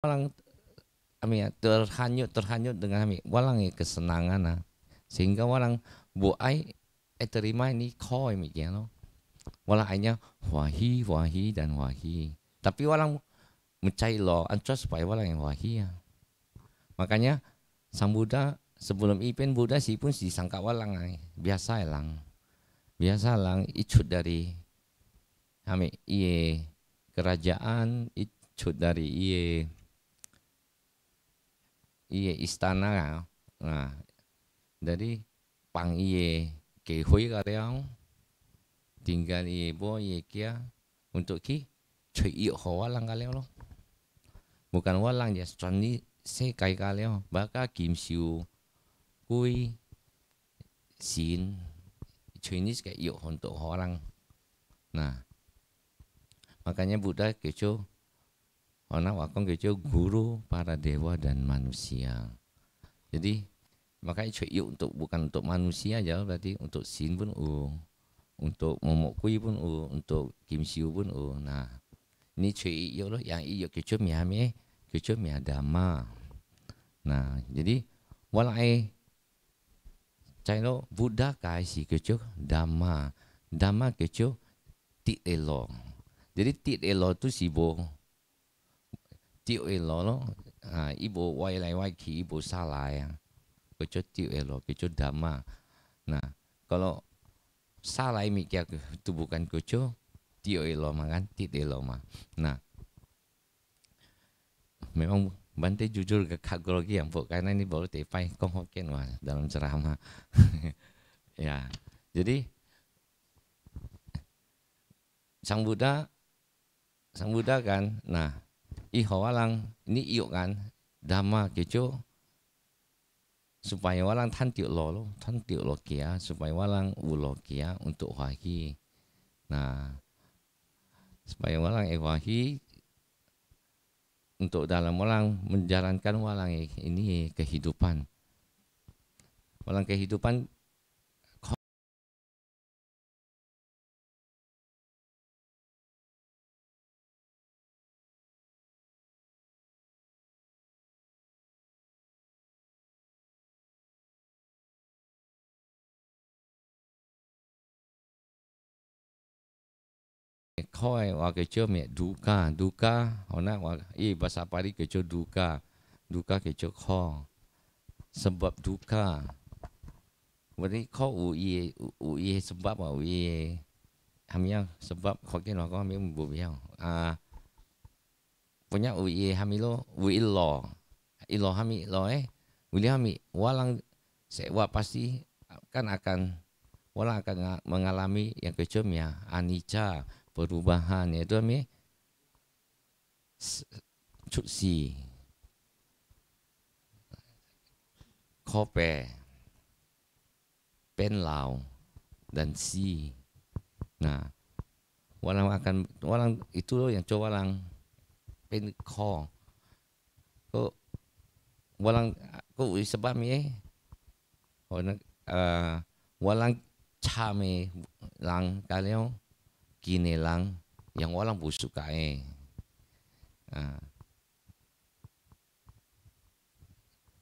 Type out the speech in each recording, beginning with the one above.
walang terhanyut dengan walang kesenangan sehingga walang buai terima ini koi mikir no walang hanya wahi wahi dan wahi tapi walang mencari lo ancos supaya walang yang wahi ya. Makanya sang Buddha sebelum ipin Buddha si pun disangka walang biasa lang icut dari iye kerajaan icut dari iye istana nah dari pang iye kehui kareang tinggal iye bo iye kia untuk ki cuy iyo ho walang kaleo lo bukan walang ya strani se kai kaleo baka kim siu kui sin Chinese kayak iyo untuk orang nah makanya Buddha keco orang wakong keco guru para dewa dan manusia jadi makanya cuy iyo untuk bukan untuk manusia aja berarti untuk sin pun untuk momokui pun untuk kim siu pun nah ini cuy iyo loh yang iyo keco miame keco miadama nah jadi walai cai lo Buddha kai si keco dhamma keco ti elo jadi ti elo tu si bo ti elo lo ibo wai lai wai ki ibo salah ya keco ti elo keco dhamma nah kalau salah mikir itu bukan keco ti elo makan ti elo mah nah memang Bante jujur ke grogi yang karena ini baru tepai kong hoken wah dalam ceramah ya jadi sang Buddha kan nah iho walang ini iyo kan dhamma keco supaya walang tan tiuk lo kia supaya walang ulo kia untuk wahi nah supaya walang wahi untuk dalam walang menjalankan walang ini kehidupan walang kehidupan koi wa keco me duka ona wa bahasa Pali keco duka keco kho sebab duka berarti kho uye sebab uye hamia sebab kho ke no ko me bu biao punya uye hamilo ilo hami lo uli hami walang sewa pasti kan akan walang akan mengalami yang keco ya anicca perubahan itu mi cuci kope penlau dan si nah walang itu loh yang coba walang pen ko ko walang ko sebab mi walang chame lang kaleo kini lang yang walang busuk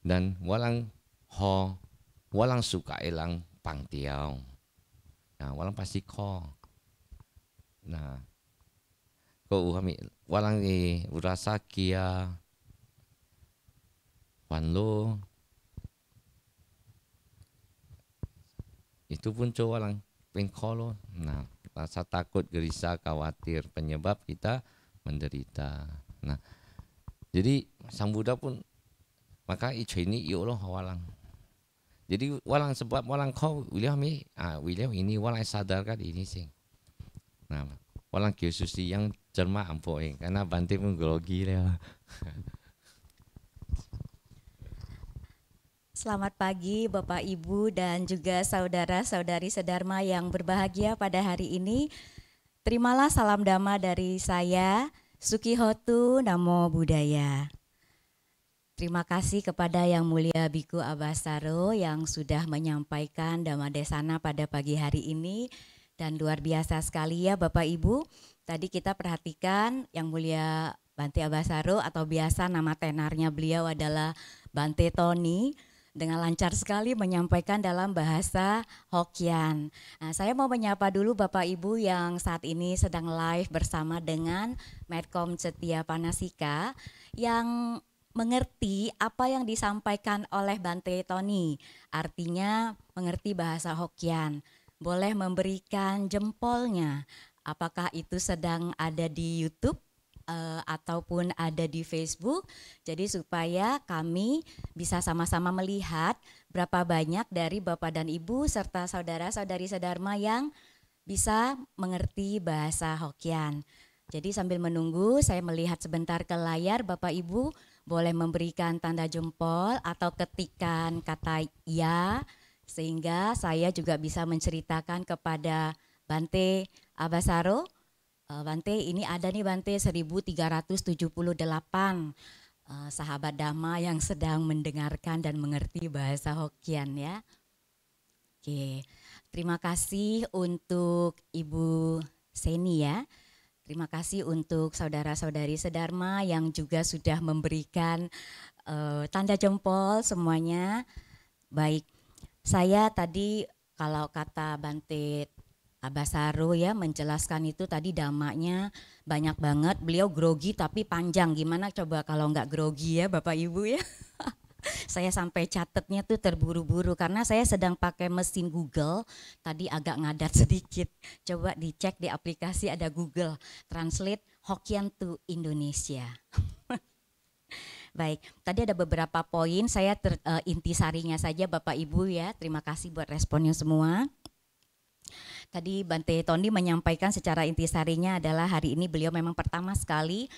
dan walang suka lang pangtiao nah walang pasti ko nah ko kami walang urasa kia wanlo itu pun coba walang pengkolo nah rasa takut gelisah khawatir penyebab kita menderita nah jadi sang Buddha pun maka ini iyo loh walang jadi walang sebab walang kau William ini walang sadarkan ini sih nah walang khususi yang cermat ampoing karena Bante pun grogi lah. Selamat pagi Bapak Ibu dan juga saudara-saudari sedharma yang berbahagia pada hari ini. Terimalah salam dhamma dari saya, Sukihotu Namo Buddhaya. Terima kasih kepada Yang Mulia Biku Abasaro yang sudah menyampaikan Dhamma Desana pada pagi hari ini. Dan luar biasa sekali ya Bapak Ibu. Tadi kita perhatikan Yang Mulia Bante Abasaro atau biasa nama tenarnya beliau adalah Bante Tony, dengan lancar sekali menyampaikan dalam bahasa Hokkien. Nah, saya mau menyapa dulu Bapak Ibu yang saat ini sedang live bersama dengan Medcom Setia Panasika yang mengerti apa yang disampaikan oleh Bante Tony, artinya mengerti bahasa Hokkien. Boleh memberikan jempolnya, apakah itu sedang ada di YouTube ataupun ada di Facebook, jadi supaya kami bisa sama-sama melihat berapa banyak dari Bapak dan Ibu serta saudara-saudari sedharma yang bisa mengerti bahasa Hokkien. Jadi sambil menunggu saya melihat sebentar ke layar, Bapak Ibu boleh memberikan tanda jempol atau ketikan kata ya, sehingga saya juga bisa menceritakan kepada Bante Abasaro. Bante, ini ada nih Bante 1378 sahabat Dhamma yang sedang mendengarkan dan mengerti bahasa Hokkien ya. Oke, terima kasih untuk Ibu Seni ya. Terima kasih untuk saudara-saudari sedharma yang juga sudah memberikan tanda jempol semuanya. Baik, saya tadi kalau kata Bante Abasaro ya menjelaskan itu tadi damanya banyak banget, beliau grogi tapi panjang, gimana coba kalau nggak grogi ya Bapak Ibu ya. Saya sampai catetnya tuh terburu-buru karena saya sedang pakai mesin Google, tadi agak ngadat sedikit, coba dicek di aplikasi ada Google Translate Hokkien to Indonesia. Baik, tadi ada beberapa poin, saya intisarinya saja Bapak Ibu ya, terima kasih buat responnya semua. Tadi Bante Tony menyampaikan secara intisarinya adalah hari ini beliau memang pertama sekali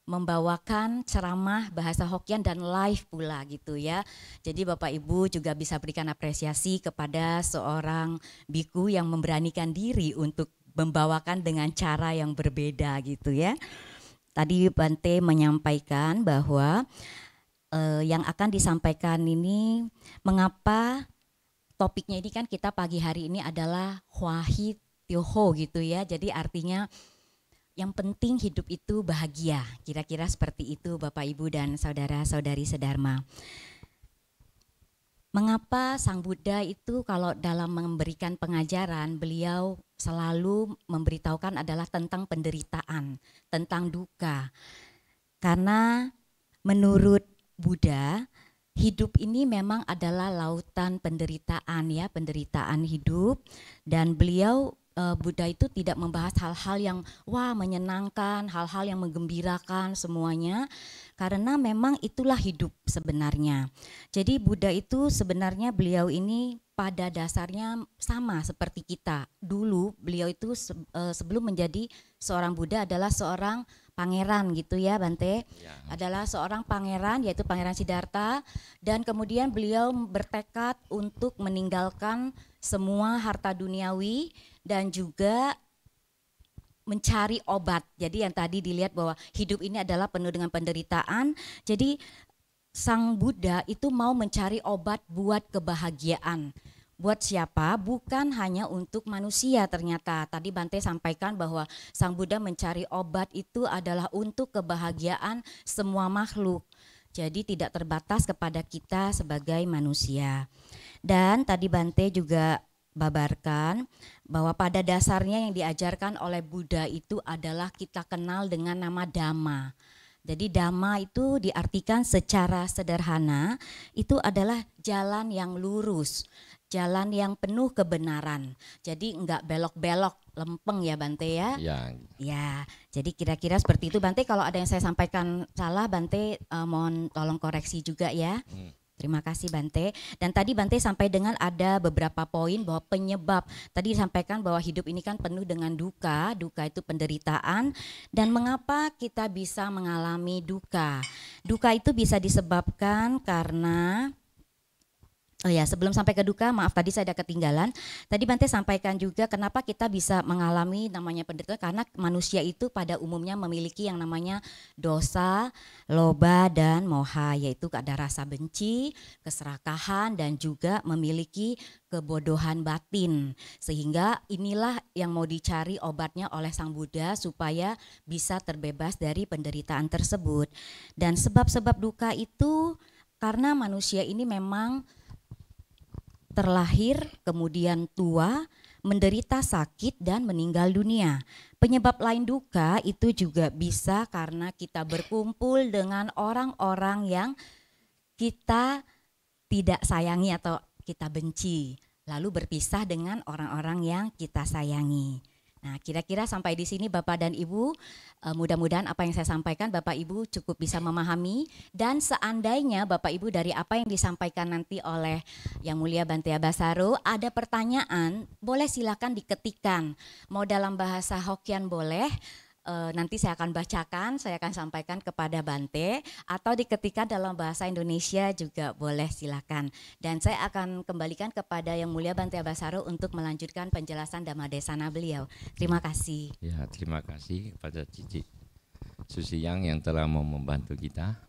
membawakan ceramah bahasa Hokkien dan live pula gitu ya. Jadi Bapak Ibu juga bisa berikan apresiasi kepada seorang biku yang memberanikan diri untuk membawakan dengan cara yang berbeda gitu ya. Tadi Bante menyampaikan bahwa yang akan disampaikan ini mengapa topiknya ini kan kita pagi hari ini adalah Hwahi Tioho gitu ya. Jadi artinya yang penting hidup itu bahagia. Kira-kira seperti itu Bapak Ibu dan saudara-saudari sedharma. Mengapa Sang Buddha itu kalau dalam memberikan pengajaran beliau selalu memberitahukan adalah tentang penderitaan, tentang duka. Karena menurut Buddha hidup ini memang adalah lautan penderitaan ya, penderitaan hidup, dan beliau Buddha itu tidak membahas hal-hal yang wah menyenangkan, hal-hal yang menggembirakan semuanya, karena memang itulah hidup sebenarnya. Jadi Buddha itu sebenarnya beliau ini pada dasarnya sama seperti kita. Dulu beliau itu sebelum menjadi seorang Buddha adalah seorang pangeran gitu ya Bante, ya. Adalah seorang pangeran yaitu Pangeran Siddhartha, dan kemudian beliau bertekad untuk meninggalkan semua harta duniawi dan juga mencari obat. Jadi yang tadi dilihat bahwa hidup ini adalah penuh dengan penderitaan, jadi Sang Buddha itu mau mencari obat buat kebahagiaan. Buat siapa? Bukan hanya untuk manusia ternyata. Tadi Bante sampaikan bahwa Sang Buddha mencari obat itu adalah untuk kebahagiaan semua makhluk. Jadi tidak terbatas kepada kita sebagai manusia. Dan tadi Bante juga babarkan bahwa pada dasarnya yang diajarkan oleh Buddha itu adalah kita kenal dengan nama Dhamma. Jadi Dhamma itu diartikan secara sederhana itu adalah jalan yang lurus, jalan yang penuh kebenaran. Jadi enggak belok-belok, lempeng ya Bante ya. Ya, jadi kira-kira seperti itu Bante. Kalau ada yang saya sampaikan salah Bante mohon tolong koreksi juga ya. Terima kasih Bante. Dan tadi Bante sampai dengan ada beberapa poin bahwa penyebab, tadi disampaikan bahwa hidup ini kan penuh dengan duka, duka itu penderitaan, dan mengapa kita bisa mengalami duka. Duka itu bisa disebabkan karena Oh ya, sebelum sampai ke duka, maaf tadi saya ada ketinggalan. Tadi Bante sampaikan juga kenapa kita bisa mengalami namanya penderitaan, karena manusia itu pada umumnya memiliki yang namanya dosa, loba, dan moha, yaitu ada rasa benci, keserakahan, dan juga memiliki kebodohan batin. Sehingga inilah yang mau dicari obatnya oleh Sang Buddha supaya bisa terbebas dari penderitaan tersebut. Dan sebab-sebab duka itu karena manusia ini memang terlahir, kemudian tua, menderita sakit dan meninggal dunia. Penyebab lain duka itu juga bisa karena kita berkumpul dengan orang-orang yang kita tidak sayangi atau kita benci, lalu berpisah dengan orang-orang yang kita sayangi. Nah, kira-kira sampai di sini Bapak dan Ibu, mudah-mudahan apa yang saya sampaikan Bapak Ibu cukup bisa memahami, dan seandainya Bapak Ibu dari apa yang disampaikan nanti oleh Yang Mulia Bante Abasaro ada pertanyaan, boleh silakan diketikkan. Mau dalam bahasa Hokkien boleh, nanti saya akan bacakan, saya akan sampaikan kepada Bante, atau diketikkan dalam bahasa Indonesia juga boleh, silakan. Dan saya akan kembalikan kepada Yang Mulia Bante Abasaro untuk melanjutkan penjelasan Dhammadesana beliau. Terima kasih. Ya, terima kasih kepada Cici Susiyang yang telah mau membantu kita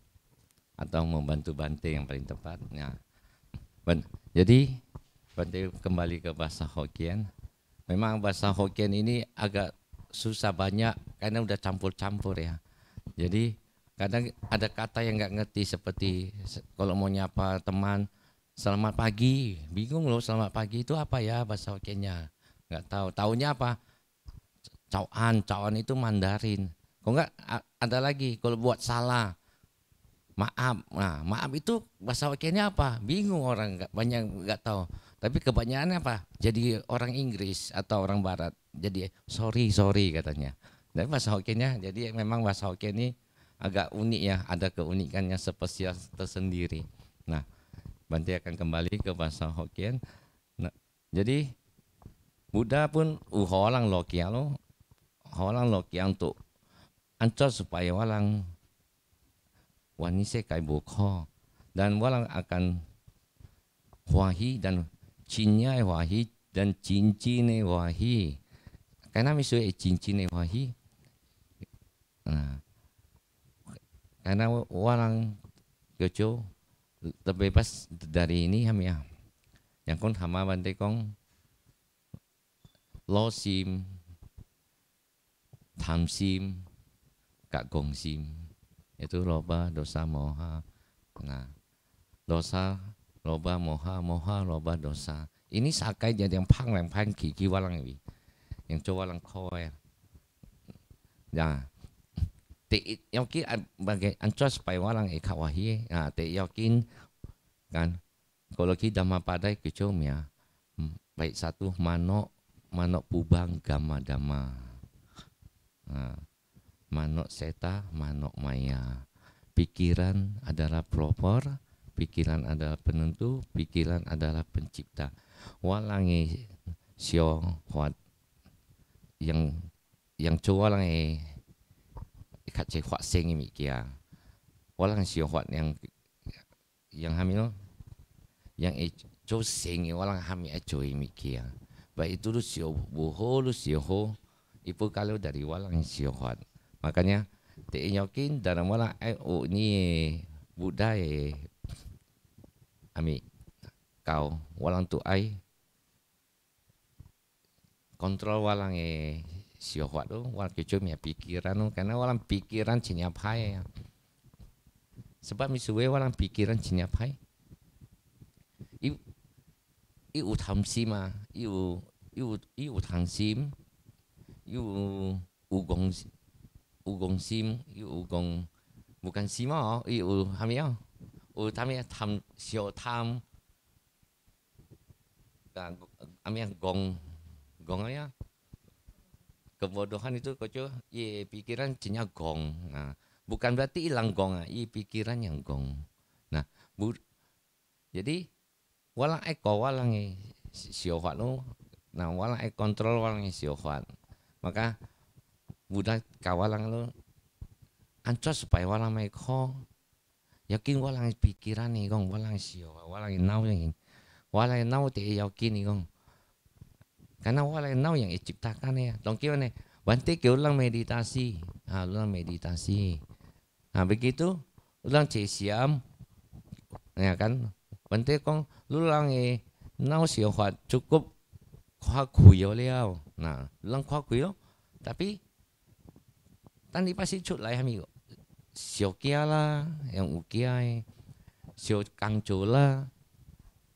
atau membantu Bante yang paling tepat. Ya. Jadi Bante kembali ke bahasa Hokkien. Memang bahasa Hokkien ini agak susah banyak karena udah campur-campur ya. Jadi kadang ada kata yang nggak ngerti, seperti kalau mau nyapa teman selamat pagi, bingung loh selamat pagi itu apa ya bahasa Hokkiennya, nggak tahu. Taunya apa? Cawan itu Mandarin. Kok nggak ada lagi kalau buat salah, maaf. Nah, maaf itu bahasa Hokkiennya apa? Bingung orang, banyak nggak tahu. Tapi kebanyakan apa? Jadi orang Inggris atau orang Barat. Jadi sorry katanya. Dan bahasa Hokkiennya, jadi memang bahasa Hokkien ini agak unik ya, ada keunikannya spesial tersendiri. Nah, Bante akan kembali ke bahasa Hokkien. Nah, jadi Buddha pun orang lokia untuk ancol supaya walang wanise kai bukho, dan walang akan wahi dan cinya wahi dan cincine wahi. Karena misalnya cincine wahi, nah, karena orang Gojo terbebas dari ini ya. Yang kon hama Bante kong lo sim, tham sim, kak gong sim, itu loba, dosa, moha. Nah, dosa, loba, moha, loba, dosa. Ini sakai jadi yang pang kiki walang ini. Yang coba lang kowe. Ya. Te yakin bagai ancos supaya walang ikawahi. Nah, te yakin kan kalau kita Dhammapada kecom ya. Baik satu manok pubang gama dama. Nah, manok seta, manok maya. Pikiran adalah pelopor, pikiran adalah penentu, pikiran adalah pencipta. Walangi sio huat yang coba lang ikat cek huat seng ini kia. Walang sio huat yang hamil yang coba seng walang hamil coba ini kia. Baik itu lu sio boho lu sio ho, itu kalau dari walang sio huat. Makanya te yakin dalam walang ni Buddha ami kau walang tu ai kontrol walang siohwat tu walang kecum ya pikiran tu, karena walang pikiran cinyap hai ya. Sebab misuwe walang pikiran cinyap hai. I tham sim ah, i tham sim, i ugong sim, i ugong bukan sim ah, i hamil, tham sio tham, hamil gong ya. Kebodohan itu koco, pikiran cinya gong. Nah, bukan berarti hilang gong, pikiran yang gong. Nah, jadi walang walang siohwat lo. Nah, walang kontrol walang siohwat. Maka Buddha kawalang lo ancos supaya walang ko yakin walang pikiran nih gong, walang siohwat, walang nau yang walai nau te yakin ni kong. Karena walai nau yang diciptakan ya. Tongki mana? Bante ke ulang meditasi. Ulang meditasi. Begitu ulang siam, ya kan? Bante kong ulang nau siapa cukup kuah kuyo liao. Nah, ulang kuah kuyo, tapi tadi pasti cut lah ya amigo. Sio kia lah, yang ukia sio kangco lah.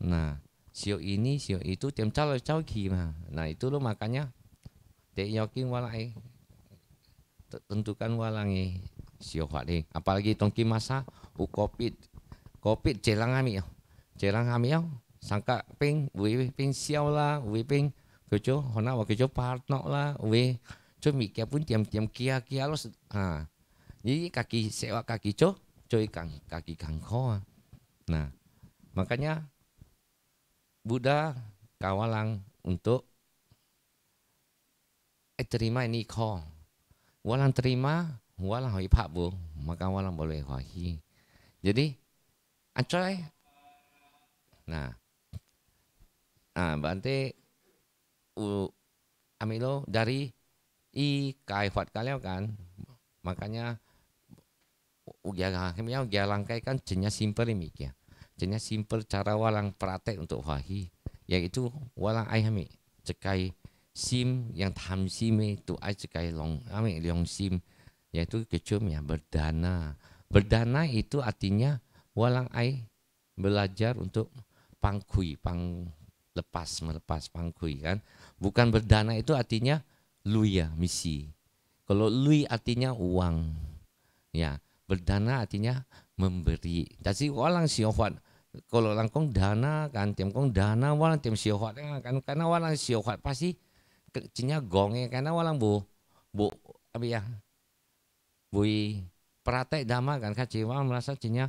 Nah, sio ini, sio itu, tiap calau mah. Nah, itu lo makanya dek yakin walai tentukan walangi sio deh. Apalagi tongki masa covid celang ami sangka ping ping siau lah, ping kejo hona wa kejo partno lah, cumi kia pun tiam kia lo. Jadi sewa kaki coy kaki kangko. Nah, makanya Buddha kawalang untuk terima ini kho. Walang terima, walang hoi pak bu, maka walang boleh hoi. Jadi, ancoy. Nah, Bante amilo dari kai fat kalian kan, makanya ugia langkai kan jenya simple ini ya. Jenya simple cara walang praktek untuk wahi, yaitu walang ayami cekai sim yang tham sim itu ai cekai long sim, yaitu kecum ya berdana. Berdana itu artinya walang ai belajar untuk melepas pangkui kan. Bukan berdana itu artinya lui ya misi. Kalau lui artinya uang, ya berdana artinya memberi. Jadi walang siohwat kalau langkong dana kan tim kong dana walang tim siohwat kan karena walang siohwat pasti kecinya gongnya karena walang bu apa ya bui pratek dama kan kaciwa merasa cinya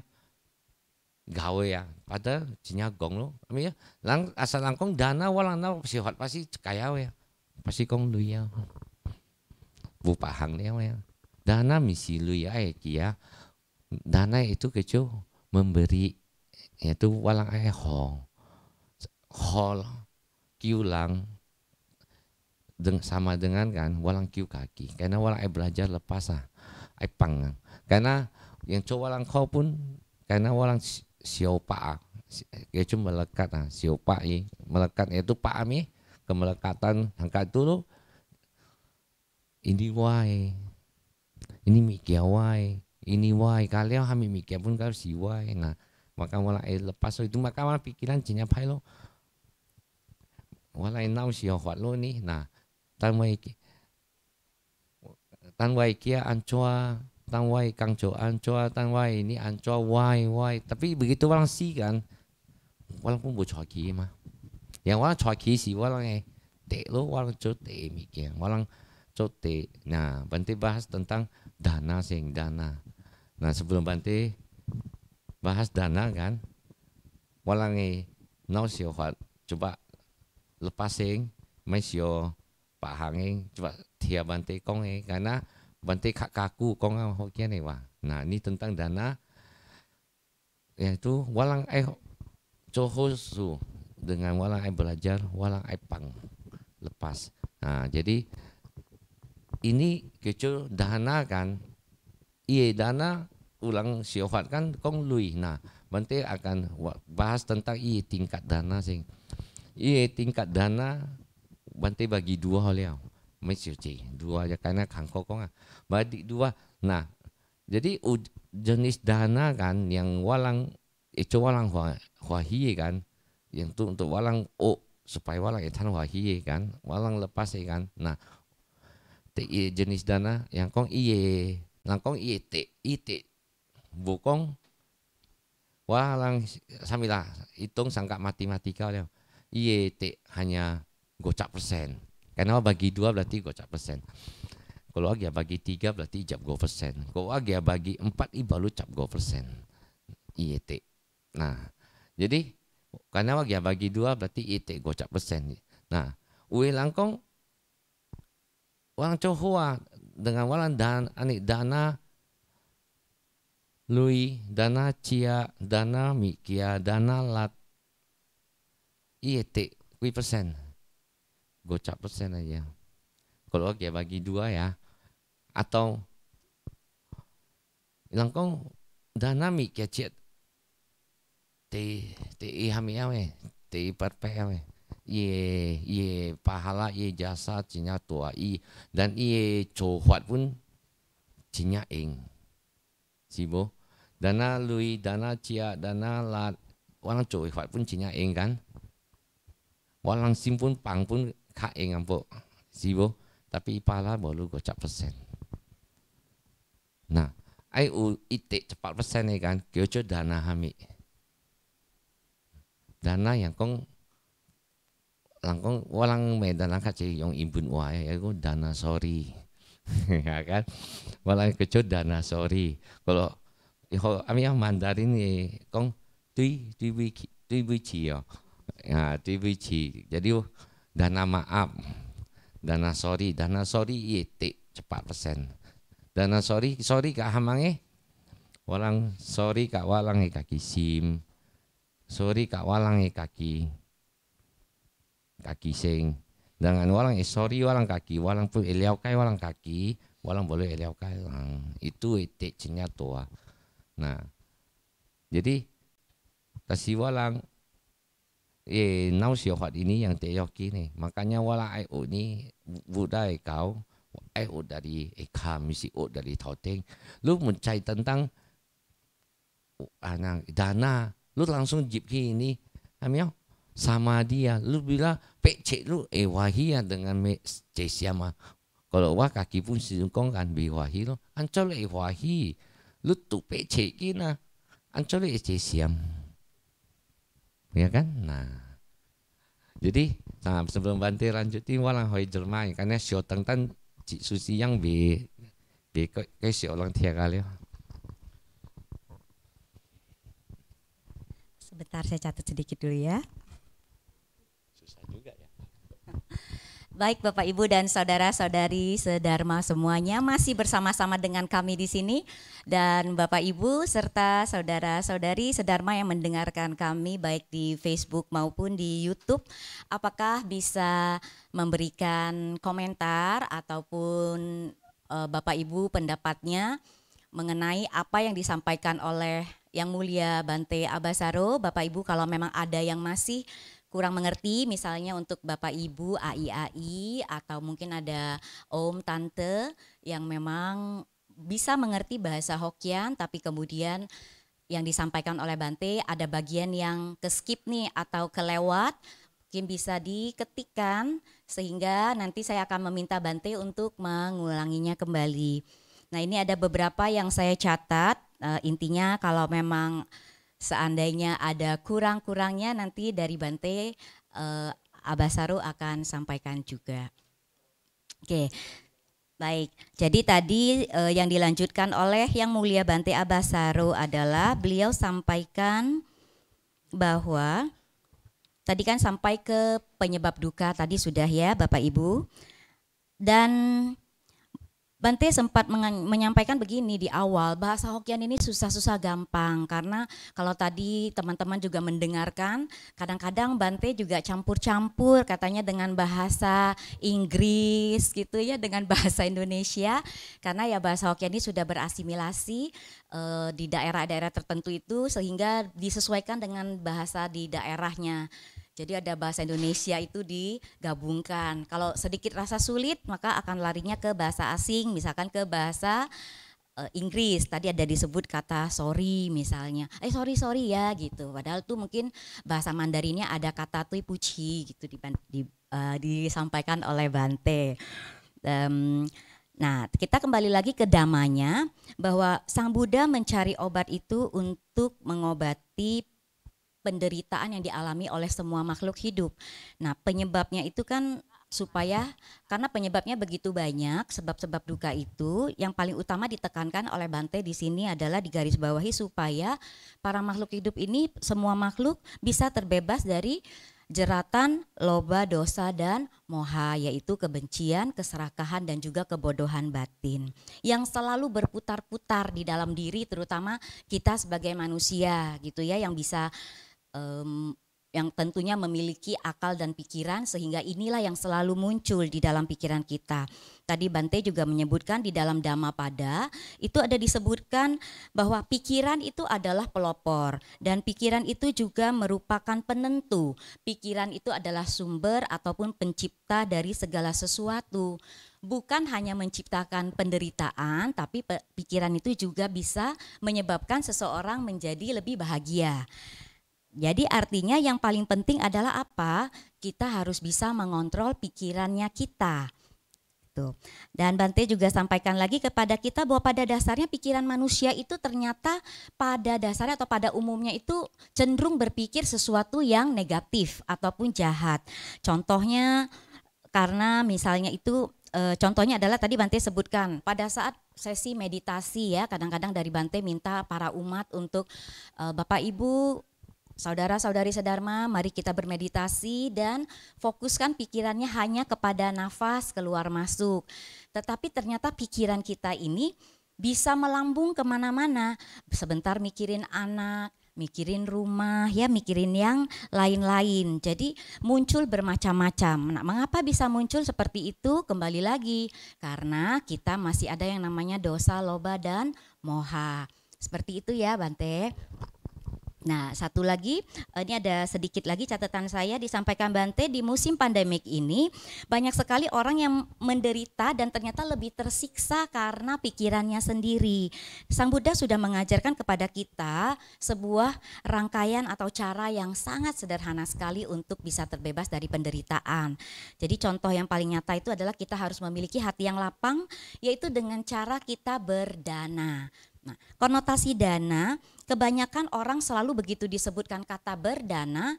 gawe ya pada cinya gong lo ya asal langkong dana walang nau siohwat pasti kaya ya pasti kong lu ya bu pahang dia ya dana misi lu ya kia dana itu kecu memberi yaitu walang hol kiulang sama dengan kan walang kiu kaki karena walang belajar lepas pang karena yang coba walang kau pun karena walang siopa kecu melekat siopa melekat itu pak ami kemelekatan angkat dulu ini wai ini mikia wai ini wai kalian kami mikir pun kalau si wai nah maka mulai lepas itu maka malah pikiran cinya pai lo mulai nau si hot lo nih nah tan wai kia ancoa tan wai kangco ancoa tan wai ini ancoa wai tapi begitu orang si kan walaupun bu coki mah yang orang coki si walang te lo walang cote mikir walang cote. Nah Bante bahas tentang dana nah sebelum Bante bahas dana kan walang nau sio hot coba lepasing mai sio pahang coba tiap Bante kong karena Bante kaku kong hokian wah. Nah ini tentang dana yaitu walang cohosu dengan walang belajar walang pang lepas. Nah jadi ini kecu dana kan dana ulang siohat kan kong lui. Nah Bante akan bahas tentang tingkat dana sing tingkat dana Bante bagi dua liao dua aja karena kangkok kong bagi dua. Nah jadi jenis dana kan yang walang itu walang huahiye kan yang tuh untuk walang supaya walang etan huahiye kan walang lepas kan. Nah jenis dana yang kong langkong ite bukong walang samila hitung sangka matematika liao te hanya gocap persen karena bagi dua berarti gocap persen kalau agi bagi tiga berarti ijab go persen kalau agi bagi empat baru cap go persen te. Nah jadi karena bagi dua berarti te gocap persen. Nah langkong walang cohua dengan walang dana lui, dana cia, dana mikia, dana lat, Iya te kui persen. Gocap persen aja. Kalau oke bagi 2 ya. Atau langkong dana mi kecet te hami awe te parpe awe ye pahala ye jasa cinya tua dan ye cohuat pun cinya ing sibo dana lui dana cia dana lat walang cohuat pun cinya ing kan walang sim pun pang pun ka ing ampo sibo tapi pahala baru gocap persen. Nah ai ite cepat persen kan kyoco dana hami dana yang kong langkong walang medan angkat sih yang imbun wae ya dana sorry ya kan walang kecut dana sorry kalau kami yang Mandarin nih kong tui wici ya tui wici jadi dana maaf dana sorry ite cepat persen dana sorry kak hamange walang sorry kak walang kaki sim sorry kak walang kaki sing dengan walang sorry walang kaki walang pun eliau kai walang kaki walang boleh eliau kai lang itu ite cinya tua. Nah jadi kasih walang nau siohat ini yang teyoki nih makanya walang ai ni budaya kau ai dari misi dari Tauteng lu mencari tentang dana lu langsung jip ini amiau sama dia lu bilang pecek lu wahia dengan cesiama kalau wah kaki pun singkong kan biwahi lu ancol wahi lu tuh pecek kina ancol cesiam ya kan. Nah jadi sebelum Bante lanjutin walang hoi jermai karena sio tengtan cik susi yang kayak si orang tiap kali. Sebentar saya catat sedikit dulu ya. Juga ya. Baik Bapak Ibu dan saudara-saudari sedharma semuanya masih bersama-sama dengan kami di sini dan Bapak Ibu serta saudara-saudari sedharma yang mendengarkan kami baik di Facebook maupun di YouTube, apakah bisa memberikan komentar ataupun Bapak Ibu pendapatnya mengenai apa yang disampaikan oleh Yang Mulia Bante Abasaro. Bapak Ibu kalau memang ada yang masih kurang mengerti misalnya untuk Bapak Ibu AI atau mungkin ada Om Tante yang memang bisa mengerti bahasa Hokkien tapi kemudian yang disampaikan oleh Bante ada bagian yang ke-skip nih atau kelewat, mungkin bisa diketikkan sehingga nanti saya akan meminta Bante untuk mengulanginya kembali. Nah ini ada beberapa yang saya catat, intinya kalau memang seandainya ada kurang-kurangnya nanti dari Bante Abasaro akan sampaikan juga. Oke, baik. Jadi tadi yang dilanjutkan oleh Yang Mulia Bante Abasaro adalah beliau sampaikan bahwa tadi kan sampai ke penyebab duka tadi sudah ya Bapak Ibu. Dan Bante sempat menyampaikan begini di awal, bahasa Hokkien ini susah-susah gampang karena kalau tadi teman-teman juga mendengarkan, kadang-kadang Bante juga campur-campur katanya dengan bahasa Inggris gitu ya, dengan bahasa Indonesia karena ya bahasa Hokkien ini sudah berasimilasi di daerah-daerah tertentu itu sehingga disesuaikan dengan bahasa di daerahnya. Jadi ada bahasa Indonesia itu digabungkan. Kalau sedikit rasa sulit maka akan larinya ke bahasa asing, misalkan ke bahasa Inggris. Tadi ada disebut kata sorry misalnya. Sorry ya gitu. Padahal tuh mungkin bahasa Mandarinnya ada kata tui puci gitu disampaikan oleh Bante. Nah kita kembali lagi ke damanya bahwa Sang Buddha mencari obat itu untuk mengobati penderitaan yang dialami oleh semua makhluk hidup. Nah penyebabnya itu kan karena penyebabnya begitu banyak sebab-sebab duka itu yang paling utama ditekankan oleh Bante di sini adalah digarisbawahi supaya para makhluk hidup ini semua makhluk bisa terbebas dari jeratan loba, dosa dan moha yaitu kebencian, keserakahan dan juga kebodohan batin yang selalu berputar-putar di dalam diri terutama kita sebagai manusia gitu ya yang bisa yang tentunya memiliki akal dan pikiran, sehingga inilah yang selalu muncul di dalam pikiran kita. Tadi Bante juga menyebutkan di dalam Dhammapada itu ada disebutkan bahwa pikiran itu adalah pelopor dan pikiran itu juga merupakan penentu. Pikiran itu adalah sumber ataupun pencipta dari segala sesuatu. Bukan hanya menciptakan penderitaan, tapi pikiran itu juga bisa menyebabkan seseorang menjadi lebih bahagia. Jadi artinya yang paling penting adalah apa? Kita harus bisa mengontrol pikirannya kita. Tuh. Dan Bante juga sampaikan lagi kepada kita bahwa pada dasarnya pikiran manusia itu ternyata pada dasarnya atau pada umumnya itu cenderung berpikir sesuatu yang negatif ataupun jahat. Contohnya karena misalnya itu contohnya adalah tadi Bante sebutkan pada saat sesi meditasi ya, kadang-kadang dari Bante minta para umat untuk Bapak Ibu, saudara-saudari sedharma, mari kita bermeditasi dan fokuskan pikirannya hanya kepada nafas keluar masuk. Tetapi ternyata pikiran kita ini bisa melambung kemana-mana. Sebentar mikirin anak, mikirin rumah, ya mikirin yang lain-lain. Jadi muncul bermacam-macam. Nah, mengapa bisa muncul seperti itu? Kembali lagi, karena kita masih ada yang namanya dosa, loba, dan moha. Seperti itu ya Bante. Nah, satu lagi, ini ada sedikit lagi catatan saya disampaikan Bante, di musim pandemik ini banyak sekali orang yang menderita dan ternyata lebih tersiksa karena pikirannya sendiri. Sang Buddha sudah mengajarkan kepada kita sebuah rangkaian atau cara yang sangat sederhana sekali untuk bisa terbebas dari penderitaan. Jadi contoh yang paling nyata itu adalah kita harus memiliki hati yang lapang, yaitu dengan cara kita berdana. Nah, konotasi dana, kebanyakan orang selalu begitu disebutkan kata berdana,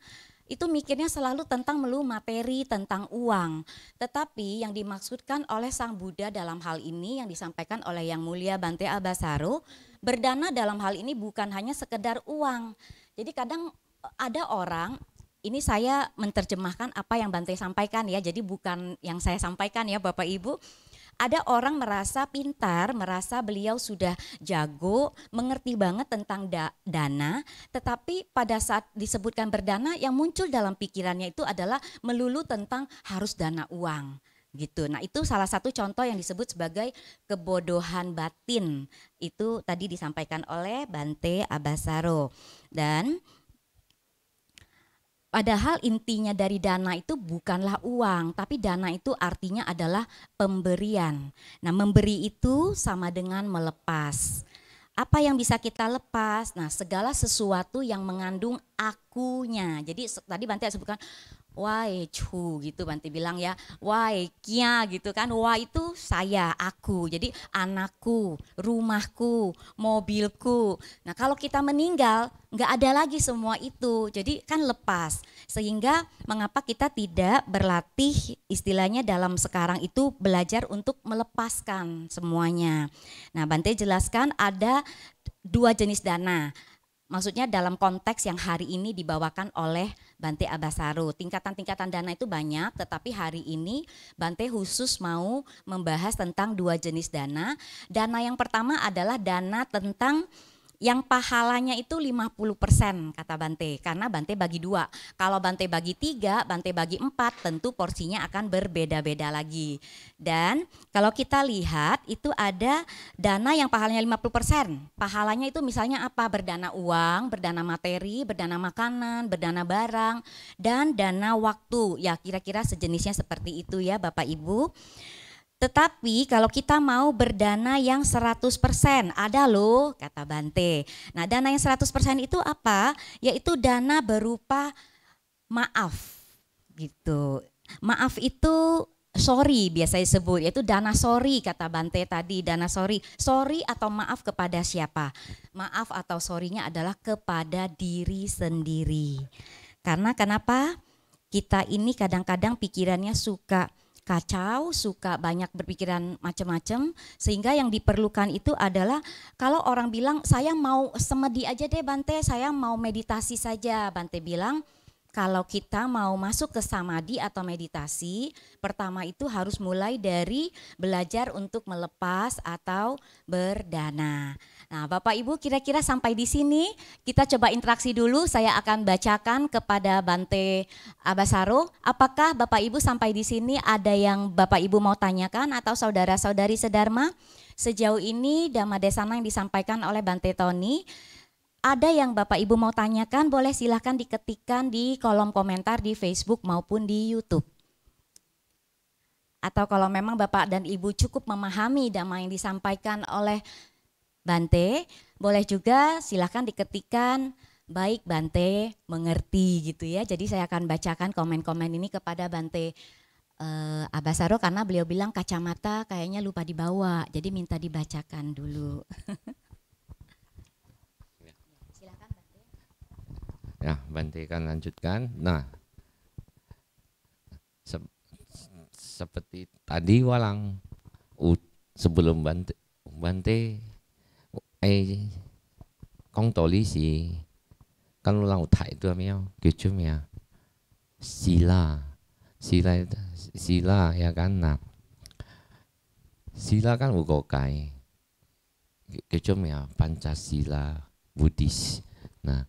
itu mikirnya selalu tentang melulu materi, tentang uang. Tetapi yang dimaksudkan oleh Sang Buddha dalam hal ini yang disampaikan oleh Yang Mulia Bante Abasaro, berdana dalam hal ini bukan hanya sekedar uang. Jadi kadang ada orang, ini saya menerjemahkan apa yang Bante sampaikan ya, jadi bukan yang saya sampaikan ya Bapak Ibu. Ada orang merasa pintar, merasa beliau sudah jago, mengerti banget tentang dana, tetapi pada saat disebutkan berdana yang muncul dalam pikirannya itu adalah melulu tentang harus dana uang gitu. Nah, itu salah satu contoh yang disebut sebagai kebodohan batin. Itu tadi disampaikan oleh Bante Abasaro. Dan padahal intinya dari dana itu bukanlah uang, tapi dana itu artinya adalah pemberian. Nah, memberi itu sama dengan melepas. Apa yang bisa kita lepas? Nah, segala sesuatu yang mengandung akunya. Jadi tadi Bante sebutkan wai chu gitu, Bante bilang ya, wai kia gitu kan, wai itu saya, aku, jadi anakku, rumahku, mobilku. Nah, kalau kita meninggal nggak ada lagi semua itu, jadi kan lepas. Sehingga mengapa kita tidak berlatih istilahnya dalam sekarang itu belajar untuk melepaskan semuanya. Nah, Bante jelaskan ada dua jenis dana. Maksudnya dalam konteks yang hari ini dibawakan oleh Bante Abasaro. Tingkatan-tingkatan dana itu banyak, tetapi hari ini Bante khusus mau membahas tentang dua jenis dana. Dana yang pertama adalah dana tentang yang pahalanya itu 50% kata Bante, karena Bante bagi dua. Kalau Bante bagi 3, Bante bagi 4, tentu porsinya akan berbeda-beda lagi. Dan kalau kita lihat itu ada dana yang pahalanya 50%. Pahalanya itu misalnya apa? Berdana uang, berdana materi, berdana makanan, berdana barang, dan dana waktu. Ya kira-kira sejenisnya seperti itu ya Bapak Ibu. Tetapi kalau kita mau berdana yang 100%, ada loh kata Bante. Nah, dana yang 100% itu apa? Yaitu dana berupa maaf gitu. Maaf itu sorry biasa disebut, yaitu dana sorry kata Bante tadi, dana sorry. Sorry atau maaf kepada siapa? Maaf atau sorry-nya adalah kepada diri sendiri. Karena kenapa? Kita ini kadang-kadang pikirannya suka kacau, suka banyak berpikiran macam-macam, sehingga yang diperlukan itu adalah kalau orang bilang saya mau semedi aja deh Bante, saya mau meditasi saja. Bante bilang kalau kita mau masuk ke samadhi atau meditasi, pertama itu harus mulai dari belajar untuk melepas atau berdana. Nah, Bapak Ibu kira-kira sampai di sini kita coba interaksi dulu. Saya akan bacakan kepada Bante Abasaro. Apakah Bapak Ibu sampai di sini ada yang Bapak Ibu mau tanyakan atau saudara-saudari sedharma? Sejauh ini Dhamma Desana yang disampaikan oleh Bante Tony, ada yang Bapak Ibu mau tanyakan, boleh silahkan diketikkan di kolom komentar di Facebook maupun di YouTube. Atau kalau memang Bapak dan Ibu cukup memahami Dhamma yang disampaikan oleh Bante, boleh juga silahkan diketikkan, baik Bante mengerti gitu ya. Jadi saya akan bacakan komen-komen ini kepada Bante Abasaro karena beliau bilang kacamata kayaknya lupa dibawa, jadi minta dibacakan dulu. Silakan Bante. Ya, Bante kan lanjutkan. Nah, seperti tadi walang sebelum Bante công tổ lý gì căn lâu thải tôi mèo kiểu chú mèo sila ya kan nah sila kan ugo cái kiểu chú mèo Pancasila Buddhis nah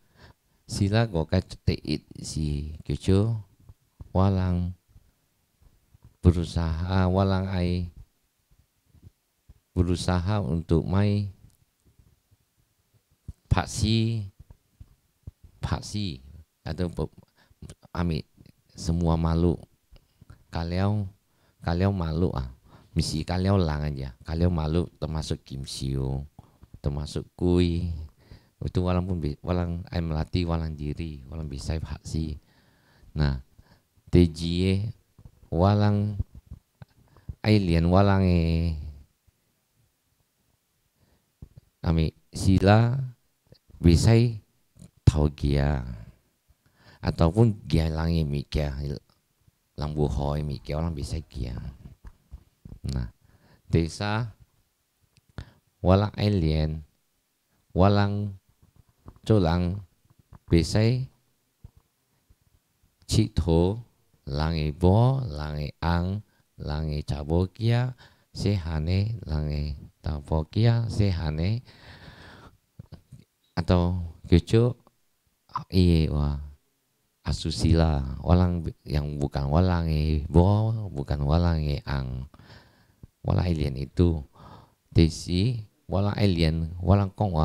sila có cái teit si kiểu chú walang berusaha walang ai berusaha untuk mai paksi atau ambil semua makhluk kalau makhluk misi kalau lang aja kalau makhluk termasuk kimsiu termasuk kui itu walang ai melatih walang diri walang bisa paksi nah tejie walang alien walang ambil sila bisa tahu gia ataupun gia langi mikia lambu hoi mikia orang bisa gia nah desa walang alien walang colang bisa cito langi bo langi ang langi cabokia sehane langi tabokia sehane atau gitu asusila walang yang bukan walang bo bukan walang ang walang alien itu desi walang alien walang kong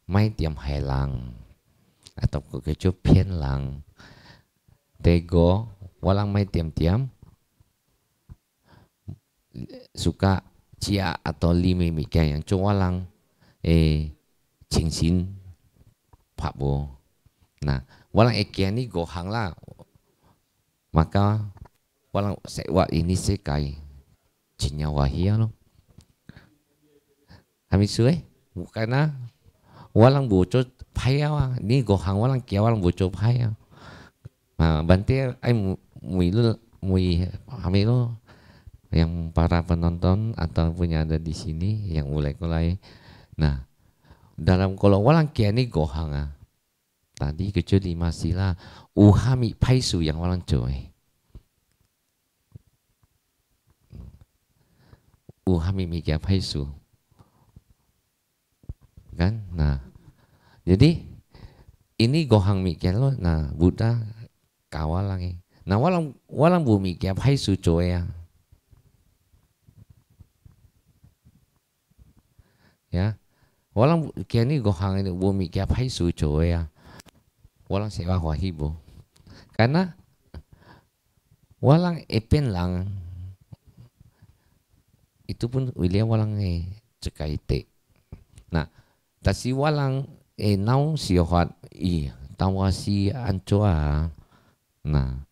mai tiam hai lang atau gitu pian lang tego walang mai tiam suka cia atau limi mika yang walang cingsin Pak Bo. Nah, walang ekian ini gohang lah. Maka walang sewa ini sekai cinya wahia lo. Hamisue karena walang bocor paya ni gohang walang kia walang bocor paya. Nah, Bante ai mui hamilo yang para penonton atau punya ada di sini yang mulai. Nah, dalam kalau walang kia ni gohang tadi kecuali masihlah uhami paisu yang walang coy uhami mikia paisu kan nah jadi ini gohang mikia lo nah Buddha kawalangi nah walang bu mikia paisu coy ya walang kia ni gohang ini bumi kia paisu coy walang sewa wahibo karena walang epen lang itu pun wilayah walang cekaite nah tasi walang nau siohat tawasi ancoa nah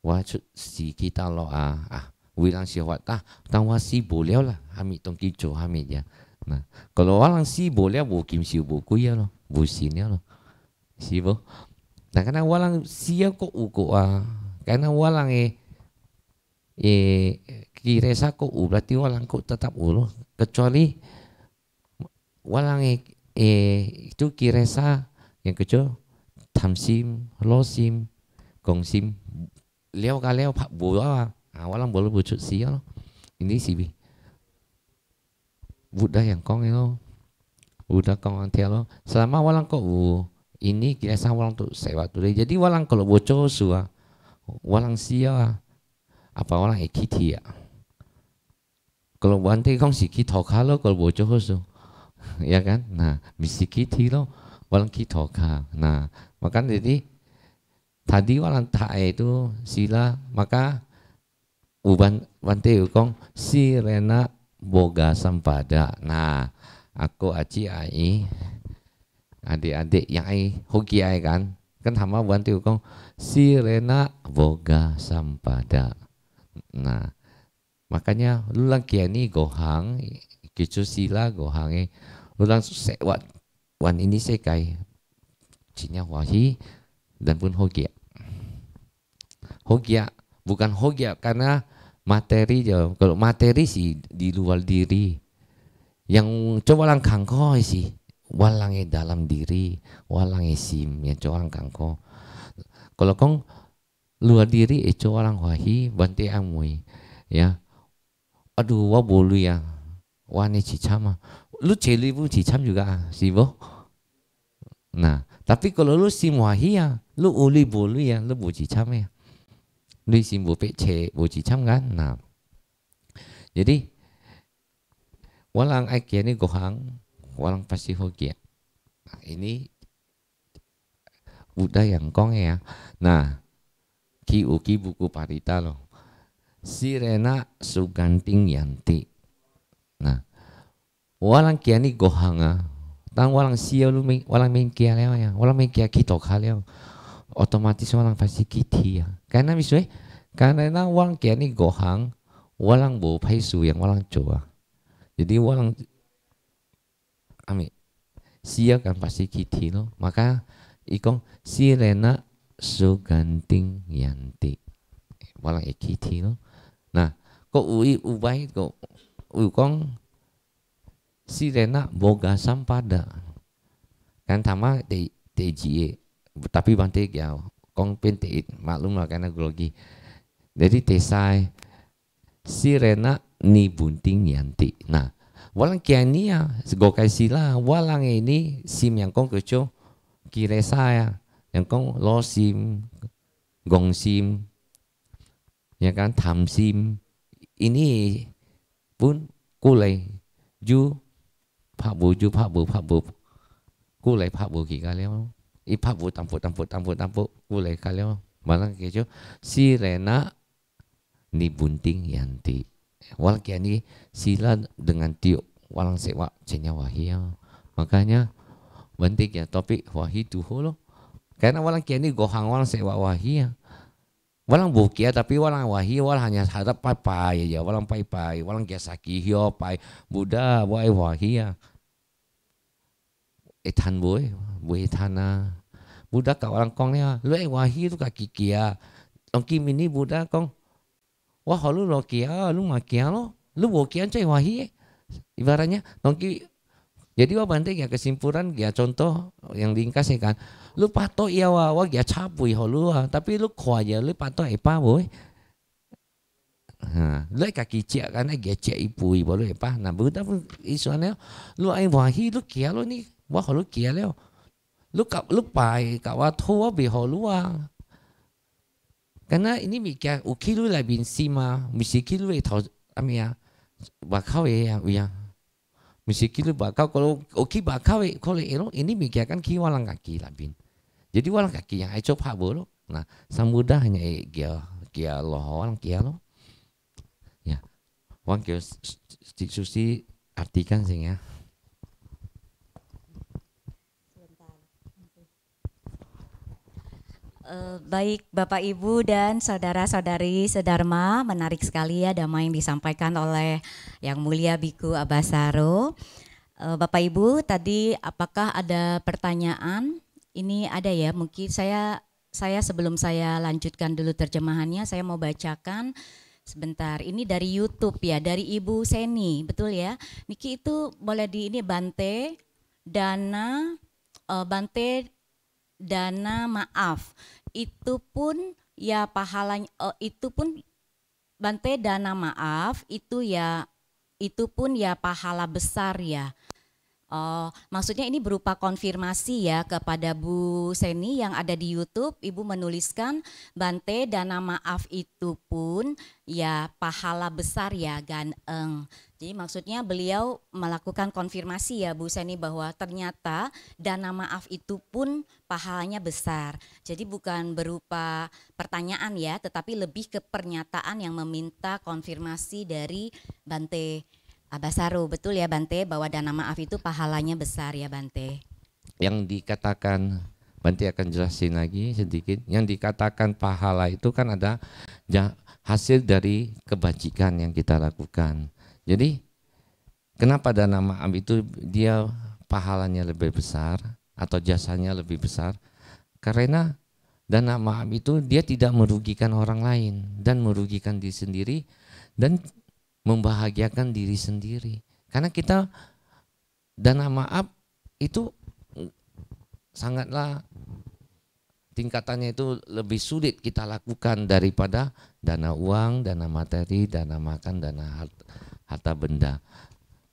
wajud si kita lo wilang siohat tawasi boleh lah hamid tongki co hamid ya nah kalau walang si boleh bukim si buku ya lo businya lo sibo nah karena walang sia kok uko karena walang kiresa kok berarti walang kok tetap ulo kecuali walang itu kiresa yang kecil tamsim losim gongsim leo kaleo pak bola walang boleh bucut sia lo ini sih Buddha yang kong lo Udah kong antia lo. Selama walang ko ini biasa walang tuh sewa tuh. Jadi walang kalau bocor sua, walang sia apa walang ekiti ya. Kalau bantai kong si kitoka lo kalau bocor su, ya kan? Nah, misi kiti lo walang kitoka. Nah, makanya jadi tadi walang tae itu sila maka uban bantai kong si rena boga sampada. Nah, aku aci ai adik-adik yang ai hoki ai kan sama bantai kong si rena boga sampada. Nah, makanya lulang kiani gohang kicu sila gohang lulang sewat wan ini sekai cinya wahi dan pun hogia. Hogia bukan hogia karena materi jauh. Kalau materi sih di luar diri. Yang coba lang kangko sih walangnya dalam diri, walangnya sim yang coba lang kangko. Kalau kong luar diri coba lang wahi bantai amui ya. Aduh, wah bolu ya. Wah ini cicama. Lu celi pun cicam juga sih boh. Nah, tapi kalau lu sim wahi ya, lu uli bolu ya, lu bu cicam ya. Lu sim bu pece bu cicam kan. Nah, jadi walang akia ini gohang, walang pasti hokia. Nah, ini udah yang kong ya. Nah, ki uki buku parita loh. Sirena suganting yanti. Nah, walang kiani gohanga, tang walang siya lu walang main kia leo ya, walang main kia kitok haleo, otomatis walang pasti kiti ya. Karena misalnya, karena walang kiani gohang, walang bo paisu yang walang coba. Jadi walang ami siya kan pasti kiti lo, maka ikong sirena suganting yanti, walang kiti lo. Nah, kok ui ubai kok ukong sirena boga sampada kan sama TJE tapi bantai ya kong pentit maklum lah karena grogi. Jadi tesai sirena ni bunting yanti. Nah, walang kiani ya gokai sila walang ini sim yang kong keco kire saya yang kong lo sim gong sim ya kan tham sim ini pun kulai ju pak bu ju pak bu kulai pak bu ki kaleo i pak bu tampu kulai kaleo malang kejo sirena ni bunting yanti wal kiani sila dengan tiup walang sewa cenya wahia. Makanya bentik ya topik wahi tuh lo karena walang kiani gohang walang sewa wahia. Walang bukia tapi walang wahi walang hanya hadap pai ya walang pai walang kiasaki hio pai Buddha wai wahi ya etan boy etana Buddha ka orang kong ya lu wahi tu kaki kia ongki mini Buddha kong wah lu lo kia lu makia lo lu bukia cai wahi ibaratnya ongki. Jadi wah bantai ya kesimpulan ya contoh yang ringkas ya kan lu pato iya wah ya capui lu tapi lu kuaja lu pato apa boy. Nah, lu kaki cia kan gece ipui baru apa. Nah, Buddha pun isuannya lu ai wahi lu kia lu nih wah lu kia leo. Lu pai kawatu bi lu karena ini mikir uki lu labin sima misiki lu itu amia bakau ya misiki lu bakau kalau oki bakau kalau ini mikir kan ki walang kaki labin. Jadi walang kaki yang ayo pak bolo. Nah, sambuda hanya kia loh walang kia lo. Ya, wang kia susi artikan sih ya. Baik Bapak Ibu dan saudara-saudari sedharma, menarik sekali ya dhamma yang disampaikan oleh Yang Mulia Biku Abasaro. Bapak Ibu tadi apakah ada pertanyaan? Ini ada ya, mungkin saya sebelum saya lanjutkan dulu terjemahannya, saya mau bacakan sebentar. Ini dari YouTube ya, dari Ibu Seni, betul ya? Niki itu boleh di ini Bante dana maaf. Itu pun ya pahalanya, itu pun Bante dana maaf itu pun ya pahala besar ya. Oh, maksudnya ini berupa konfirmasi ya kepada Bu Seni yang ada di YouTube. Ibu menuliskan Bante dana maaf itu pun ya pahala besar ya Ganeng. Jadi maksudnya beliau melakukan konfirmasi ya Bu Seni bahwa ternyata dana maaf itu pun pahalanya besar. Jadi bukan berupa pertanyaan ya, tetapi lebih ke pernyataan yang meminta konfirmasi dari Bante Abasaro. Betul ya Bante bahwa dana maaf itu pahalanya besar ya Bante. Yang dikatakan, Bante akan jelasin lagi sedikit. Yang dikatakan pahala itu kan ada hasil dari kebajikan yang kita lakukan. Jadi kenapa dana maaf itu dia pahalanya lebih besar atau jasanya lebih besar? Karena dana maaf itu dia tidak merugikan orang lain dan merugikan diri sendiri dan membahagiakan diri sendiri. Karena kita dana maaf itu sangatlah tingkatannya itu lebih sulit kita lakukan daripada dana uang, dana materi, dana makan, dana harta benda.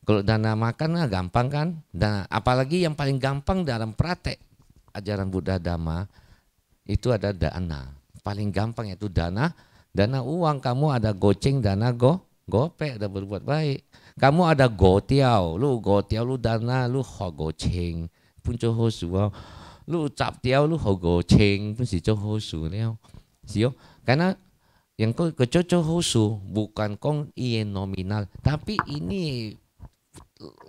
Kalau dana makan gampang kan, dan apalagi yang paling gampang dalam praktek ajaran Buddha Dhamma itu ada dana. Paling gampang itu dana uang. Kamu ada goceng, dana gopek, ada berbuat baik. Kamu ada gotiao, lu dana, lu ho goceng, pun coho suo. Lu cap tiao, lu ho goceng, pun si coho su leo. Sio, karena yang kau coho su bukan kong iye nominal, tapi ini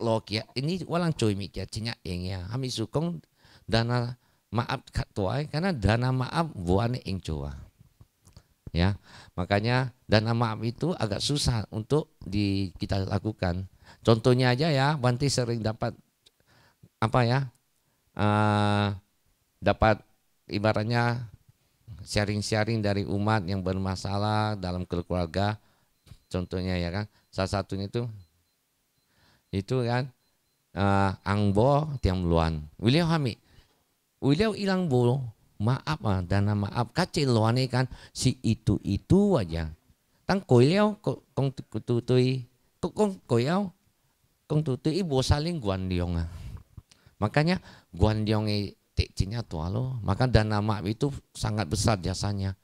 lokia, ini walang coy mikir cinya eng ya. Kami sukong dana maaf kat tuai, karena dana maaf buane eng coa. Ya, makanya dana maaf itu agak susah untuk kita lakukan. Contohnya aja ya, Bante sering dapat apa ya, dapat ibaratnya sharing-sharing dari umat yang bermasalah dalam keluarga. Contohnya ya kan, salah satunya itu kan angbo tiang luan. William Hami, William ilang bolo. Maaf dana maaf kacil luan kan si itu aja. Tang koyao kong tutui kong koyao kong tutui ibu saling guandiong. Makanya guandiong tekcinya tua lo. Maka dana maaf itu sangat besar jasanya.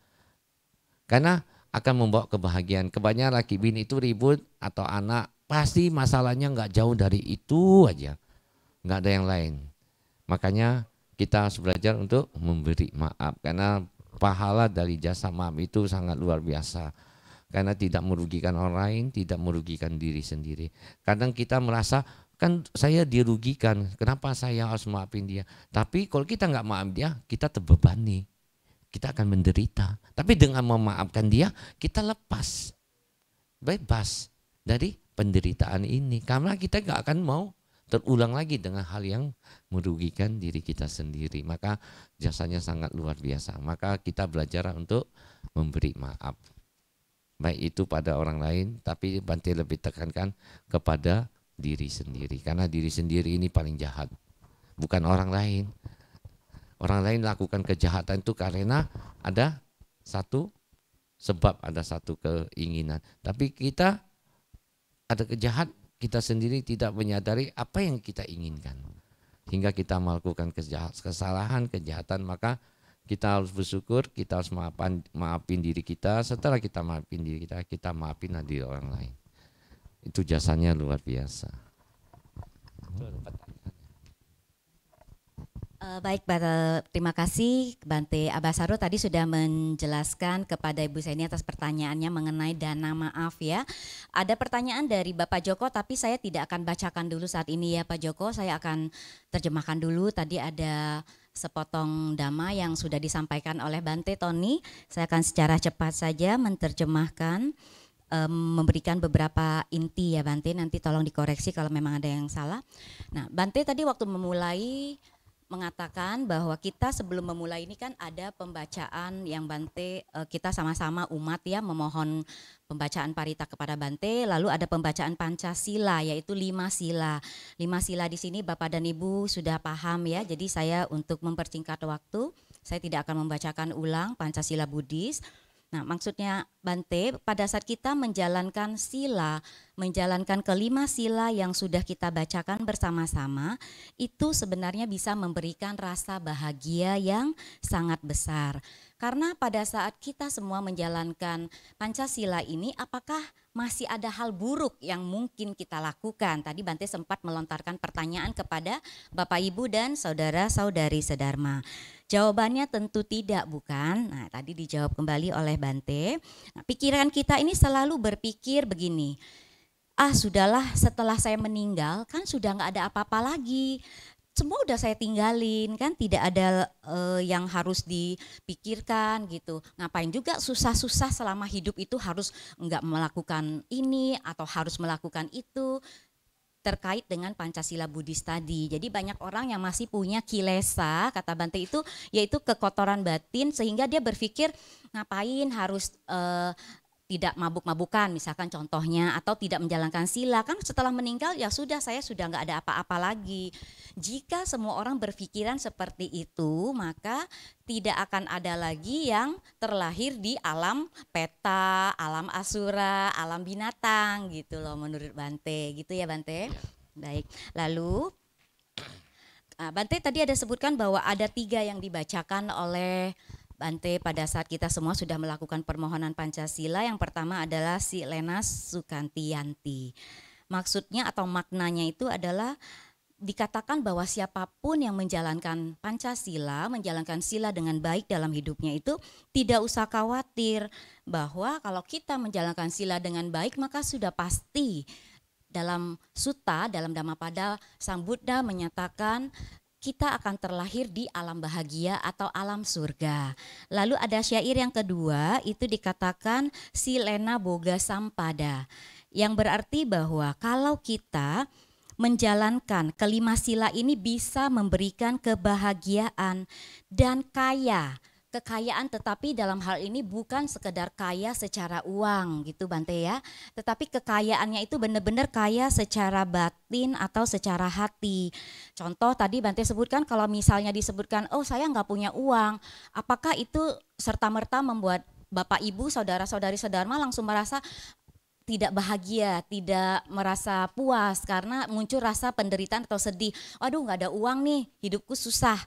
Karena akan membawa kebahagiaan. Kebanyakan laki bini itu ribut atau anak pasti masalahnya nggak jauh dari itu aja. Nggak ada yang lain. Makanya kita harus belajar untuk memberi maaf, karena pahala dari jasa maaf itu sangat luar biasa. Karena tidak merugikan orang lain, tidak merugikan diri sendiri. Kadang kita merasa kan saya dirugikan, kenapa saya harus maafin dia? Tapi kalau kita nggak maaf dia, kita terbebani, kita akan menderita. Tapi dengan memaafkan dia, kita lepas, bebas dari penderitaan ini. Karena kita nggak akan mau terulang lagi dengan hal yang merugikan diri kita sendiri. Maka jasanya sangat luar biasa. Maka kita belajar untuk memberi maaf. Baik itu pada orang lain, tapi Bante lebih tekankan kepada diri sendiri. Karena diri sendiri ini paling jahat. Bukan orang lain. Orang lain lakukan kejahatan itu karena ada satu sebab, ada satu keinginan. Tapi kita ada kejahat, kita sendiri tidak menyadari apa yang kita inginkan. Hingga kita melakukan kesalahan, kejahatan, maka kita harus bersyukur, kita harus maafin diri kita. Setelah kita maafin diri kita, kita maafin diri orang lain. Itu jasanya luar biasa. Baik, terima kasih Bante Abasaro tadi sudah menjelaskan kepada Ibu Seni atas pertanyaannya mengenai dana maaf ya. Ada pertanyaan dari Bapak Joko tapi saya tidak akan bacakan dulu saat ini ya Pak Joko, saya akan terjemahkan dulu. Tadi ada sepotong dhamma yang sudah disampaikan oleh Bante Tony. Saya akan secara cepat saja menerjemahkan, memberikan beberapa inti ya Bante, nanti tolong dikoreksi kalau memang ada yang salah. Nah Bante tadi waktu memulai mengatakan bahwa kita sebelum memulai ini kan ada pembacaan yang Bante, kita sama-sama umat ya memohon pembacaan parita kepada Bante, lalu ada pembacaan Pancasila yaitu 5 sila. 5 sila di sini Bapak dan Ibu sudah paham ya, jadi saya untuk mempersingkat waktu, saya tidak akan membacakan ulang Pancasila Buddhis. Nah, maksudnya Bante, pada saat kita menjalankan sila, menjalankan kelima sila yang sudah kita bacakan bersama-sama, itu sebenarnya bisa memberikan rasa bahagia yang sangat besar. Karena pada saat kita semua menjalankan Pancasila ini, apakah masih ada hal buruk yang mungkin kita lakukan? Tadi Bante sempat melontarkan pertanyaan kepada Bapak Ibu dan saudara-saudari sedharma. Jawabannya tentu tidak, bukan? Nah, tadi dijawab kembali oleh Bante. Nah, pikiran kita ini selalu berpikir begini, sudahlah setelah saya meninggal kan sudah nggak ada apa-apa lagi. Semua udah saya tinggalin kan, tidak ada yang harus dipikirkan gitu. Ngapain juga susah-susah selama hidup itu harus nggak melakukan ini atau harus melakukan itu. Terkait dengan Pancasila Buddhis tadi. Jadi banyak orang yang masih punya kilesa, kata Bante itu, yaitu kekotoran batin, sehingga dia berpikir ngapain harus tidak mabuk-mabukan misalkan contohnya, atau tidak menjalankan sila, kan setelah meninggal ya sudah, saya sudah nggak ada apa-apa lagi. Jika semua orang berpikiran seperti itu, maka tidak akan ada lagi yang terlahir di alam peta, alam asura, alam binatang gitu loh menurut Bante, gitu ya Bante. Baik, lalu Bante tadi ada sebutkan bahwa ada 3 yang dibacakan oleh Bante pada saat kita semua sudah melakukan permohonan Pancasila. Yang pertama adalah si Lena Sukantiyanti. Maksudnya atau maknanya itu adalah dikatakan bahwa siapapun yang menjalankan Pancasila, menjalankan sila dengan baik dalam hidupnya itu tidak usah khawatir bahwa kalau kita menjalankan sila dengan baik maka sudah pasti dalam sutta, dalam Dhammapada, Sang Buddha menyatakan kita akan terlahir di alam bahagia atau alam surga. Lalu ada syair yang kedua, itu dikatakan Silena Boga Sampada, yang berarti bahwa kalau kita menjalankan kelima sila ini bisa memberikan kebahagiaan dan kaya. Kekayaan, tetapi dalam hal ini bukan sekedar kaya secara uang gitu Bante ya, tetapi kekayaannya itu benar-benar kaya secara batin atau secara hati. Contoh tadi Bante sebutkan, kalau misalnya disebutkan saya nggak punya uang, apakah itu serta-merta membuat Bapak Ibu, saudara-saudari sedharma langsung merasa tidak bahagia, tidak merasa puas karena muncul rasa penderitaan atau sedih. Aduh nggak ada uang nih, hidupku susah.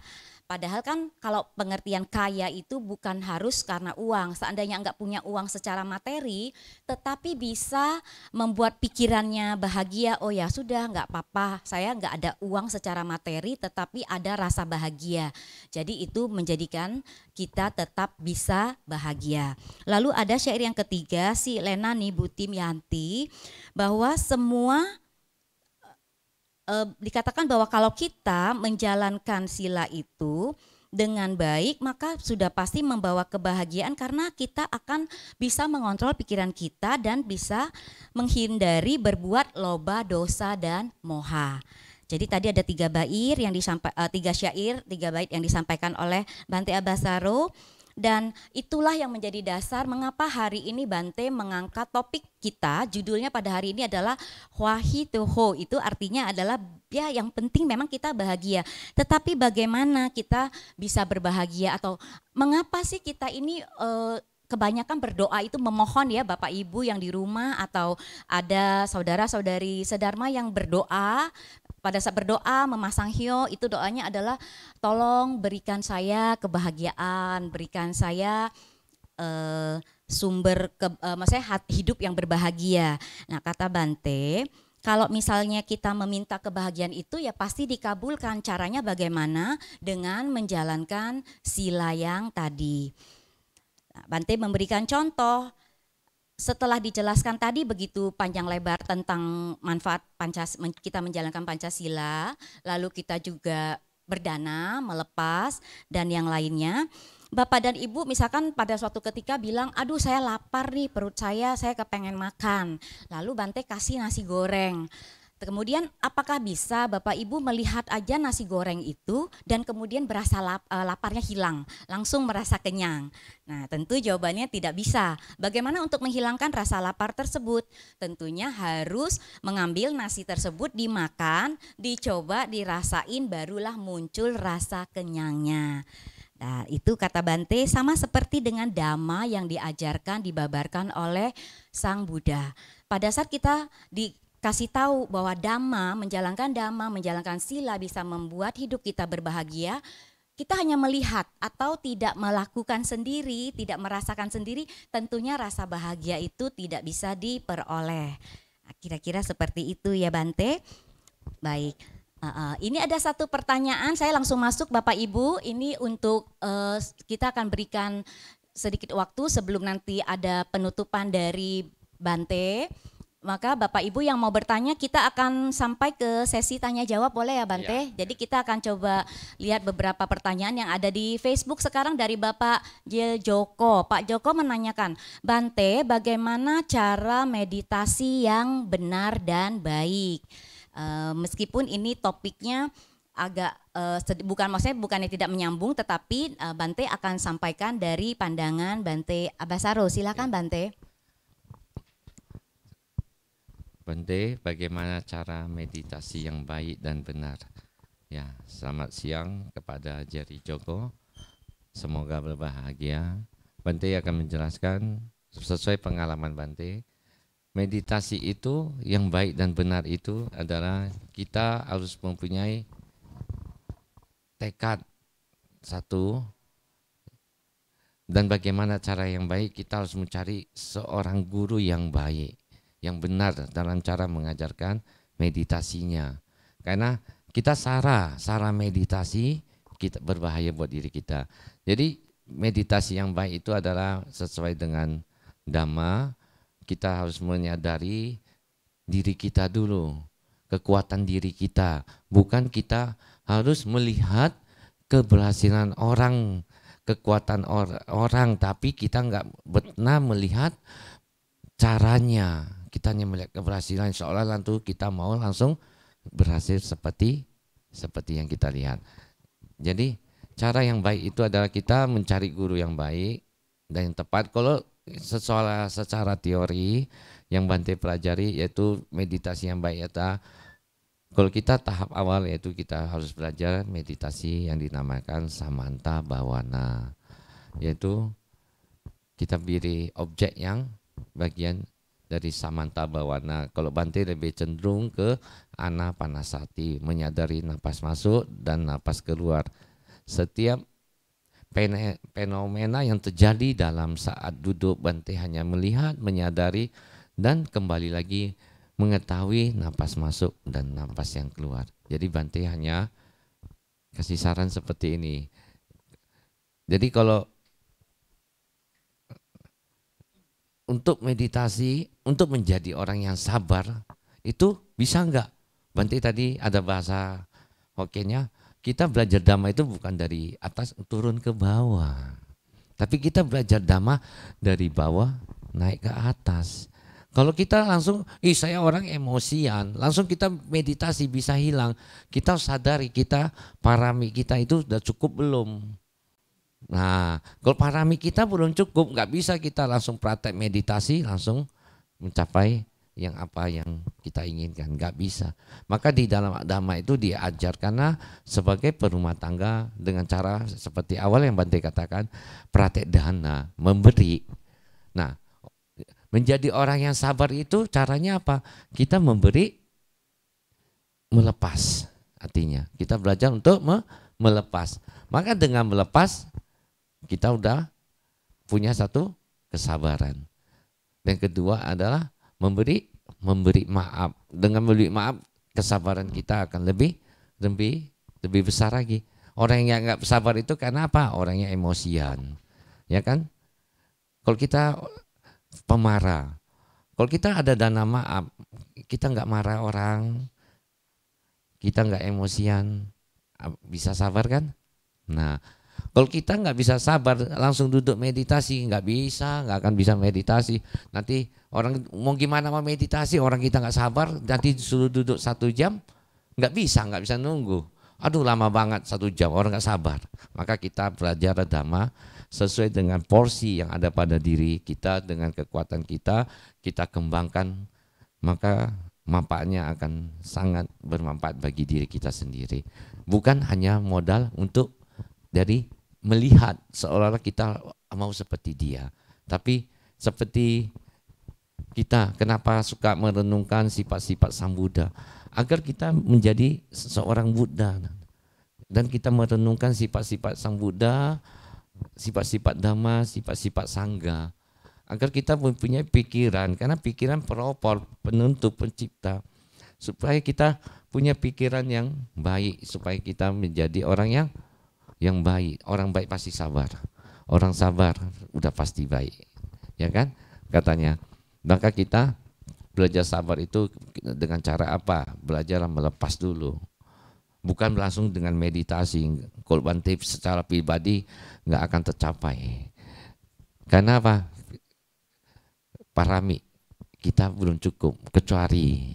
Padahal kan kalau pengertian kaya itu bukan harus karena uang. Seandainya nggak punya uang secara materi, tetapi bisa membuat pikirannya bahagia. Oh ya sudah, nggak apa-apa, saya nggak ada uang secara materi, tetapi ada rasa bahagia. Jadi itu menjadikan kita tetap bisa bahagia. Lalu ada syair yang ketiga, si Lena Nibutimianti, bahwa semua dikatakan bahwa kalau kita menjalankan sila itu dengan baik maka sudah pasti membawa kebahagiaan karena kita akan bisa mengontrol pikiran kita dan bisa menghindari berbuat loba, dosa dan moha. Jadi tadi ada 3 bait yang disampaikan, 3 syair, 3 bait yang disampaikan oleh Bante Abasaro. Dan itulah yang menjadi dasar mengapa hari ini Bante mengangkat topik kita, judulnya pada hari ini adalah Hwahi Toho. Itu artinya adalah ya yang penting memang kita bahagia, tetapi bagaimana kita bisa berbahagia atau mengapa sih kita ini kebanyakan berdoa itu memohon ya Bapak Ibu yang di rumah atau ada saudara-saudari sedharma yang berdoa. Pada saat berdoa memasang hyo itu doanya adalah tolong berikan saya kebahagiaan, berikan saya sumber maksudnya hidup yang berbahagia. Nah kata Bante, kalau misalnya kita meminta kebahagiaan itu ya pasti dikabulkan. Caranya bagaimana? Dengan menjalankan sila yang tadi. Nah, Bante memberikan contoh. Setelah dijelaskan tadi begitu panjang lebar tentang manfaat kita menjalankan Pancasila, lalu kita juga berdana, melepas, dan yang lainnya. Bapak dan Ibu misalkan pada suatu ketika bilang, aduh saya lapar nih, perut saya kepengen makan. Lalu Bante kasih nasi goreng. Kemudian apakah bisa Bapak Ibu melihat aja nasi goreng itu dan kemudian berasa laparnya hilang, langsung merasa kenyang? Nah tentu jawabannya tidak bisa. Bagaimana untuk menghilangkan rasa lapar tersebut? Tentunya harus mengambil nasi tersebut, dimakan, dicoba, dirasain, barulah muncul rasa kenyangnya. Nah, itu kata Bante sama seperti dengan dhamma yang diajarkan, dibabarkan oleh Sang Buddha. Pada saat kita dikasih tahu bahwa dhamma, menjalankan sila bisa membuat hidup kita berbahagia, kita hanya melihat atau tidak melakukan sendiri, tidak merasakan sendiri, tentunya rasa bahagia itu tidak bisa diperoleh. Nah, kira-kira seperti itu ya Bante. Baik. Ini ada satu pertanyaan, saya langsung masuk Bapak Ibu, ini untuk kita akan berikan sedikit waktu sebelum nanti ada penutupan dari Bante. Maka Bapak Ibu yang mau bertanya kita akan sampai ke sesi tanya jawab, boleh ya Bante? Ya. Jadi kita akan coba lihat beberapa pertanyaan yang ada di Facebook sekarang dari Bapak Jil Joko. Pak Joko menanyakan, Bante bagaimana cara meditasi yang benar dan baik? Meskipun ini topiknya agak bukannya tidak menyambung, tetapi Bante akan sampaikan dari pandangan Bante Abasaro. Silakan Bante. Bante, bagaimana cara meditasi yang baik dan benar? Ya, selamat siang kepada Jerry Joko. Semoga berbahagia. Bante akan menjelaskan sesuai pengalaman Bante. Meditasi itu yang baik dan benar itu adalah kita harus mempunyai tekad satu, dan bagaimana cara yang baik kita harus mencari seorang guru yang baik, yang benar dalam cara mengajarkan meditasinya. Karena kita salah meditasi kita berbahaya buat diri kita. Jadi meditasi yang baik itu adalah sesuai dengan Dhamma. Kita harus menyadari diri kita dulu, kekuatan diri kita. Bukan kita harus melihat keberhasilan orang, kekuatan orang, tapi kita nggak pernah melihat caranya. Kita hanya melihat keberhasilan, seolah langsung kita mau langsung berhasil seperti yang kita lihat. Jadi cara yang baik itu adalah kita mencari guru yang baik dan yang tepat. Kalau secara teori yang Bante pelajari yaitu meditasi yang baik, yaitu kalau kita tahap awal yaitu kita harus belajar meditasi yang dinamakan Samanta Bhawana, yaitu kita beri objek yang bagian dari Samanta Bhawana. Kalau Bante lebih cenderung ke Anapanasati, menyadari napas masuk dan napas keluar. Setiap fenomena yang terjadi dalam saat duduk, Bante hanya melihat, menyadari, dan kembali lagi mengetahui napas masuk dan napas yang keluar. Jadi Bante hanya kasih saran seperti ini. Jadi kalau untuk meditasi, untuk menjadi orang yang sabar, itu bisa enggak? Bante tadi ada bahasa Hokkennya, kita belajar Dhamma itu bukan dari atas turun ke bawah. Tapi kita belajar Dhamma dari bawah naik ke atas. Kalau kita langsung, saya orang emosian, langsung kita meditasi bisa hilang. Kita sadari kita, parami kita itu sudah cukup belum. Nah, kalau parami kita belum cukup, nggak bisa kita langsung praktek meditasi, langsung mencapai yang apa yang kita inginkan, nggak bisa. Maka di dalam Dhamma itu diajar karena sebagai perumah tangga dengan cara seperti awal yang Bante katakan, praktek dana, memberi. Nah, menjadi orang yang sabar itu caranya apa? Kita memberi, melepas. Artinya kita belajar untuk melepas. Maka dengan melepas kita udah punya satu kesabaran. Dan kedua adalah memberi maaf. Dengan memberi maaf, kesabaran kita akan lebih besar lagi. Orang yang nggak sabar itu karena apa? Orangnya emosian, ya kan? Kalau kita pemarah, kalau kita ada dana maaf, kita nggak marah orang, kita nggak emosian, bisa sabar kan? Nah, kalau kita nggak bisa sabar, langsung duduk meditasi, nggak akan bisa meditasi. Nanti orang mau gimana mau meditasi, orang kita nggak sabar, nanti disuruh duduk 1 jam, nggak bisa nunggu. Aduh lama banget 1 jam, orang nggak sabar. Maka kita belajar Dhamma sesuai dengan porsi yang ada pada diri kita, dengan kekuatan kita kembangkan. Maka manfaatnya akan sangat bermanfaat bagi diri kita sendiri. Bukan hanya modal untuk dari melihat seolah-olah kita mau seperti dia. Tapi seperti kita kenapa suka merenungkan sifat-sifat Sang Buddha? Agar kita menjadi seorang Buddha. Dan kita merenungkan sifat-sifat Sang Buddha, sifat-sifat Dhamma, sifat-sifat Sangha. Agar kita mempunyai pikiran, karena pikiran pelopor, penuntut, pencipta. Supaya kita punya pikiran yang baik, supaya kita menjadi orang yang baik. Orang baik pasti sabar. Orang sabar udah pasti baik. Ya kan? Katanya. Maka kita belajar sabar itu dengan cara apa? Belajar melepas dulu. Bukan langsung dengan meditasi. Kalau Bante secara pribadi nggak akan tercapai. Karena apa? Parami kita belum cukup, kecuali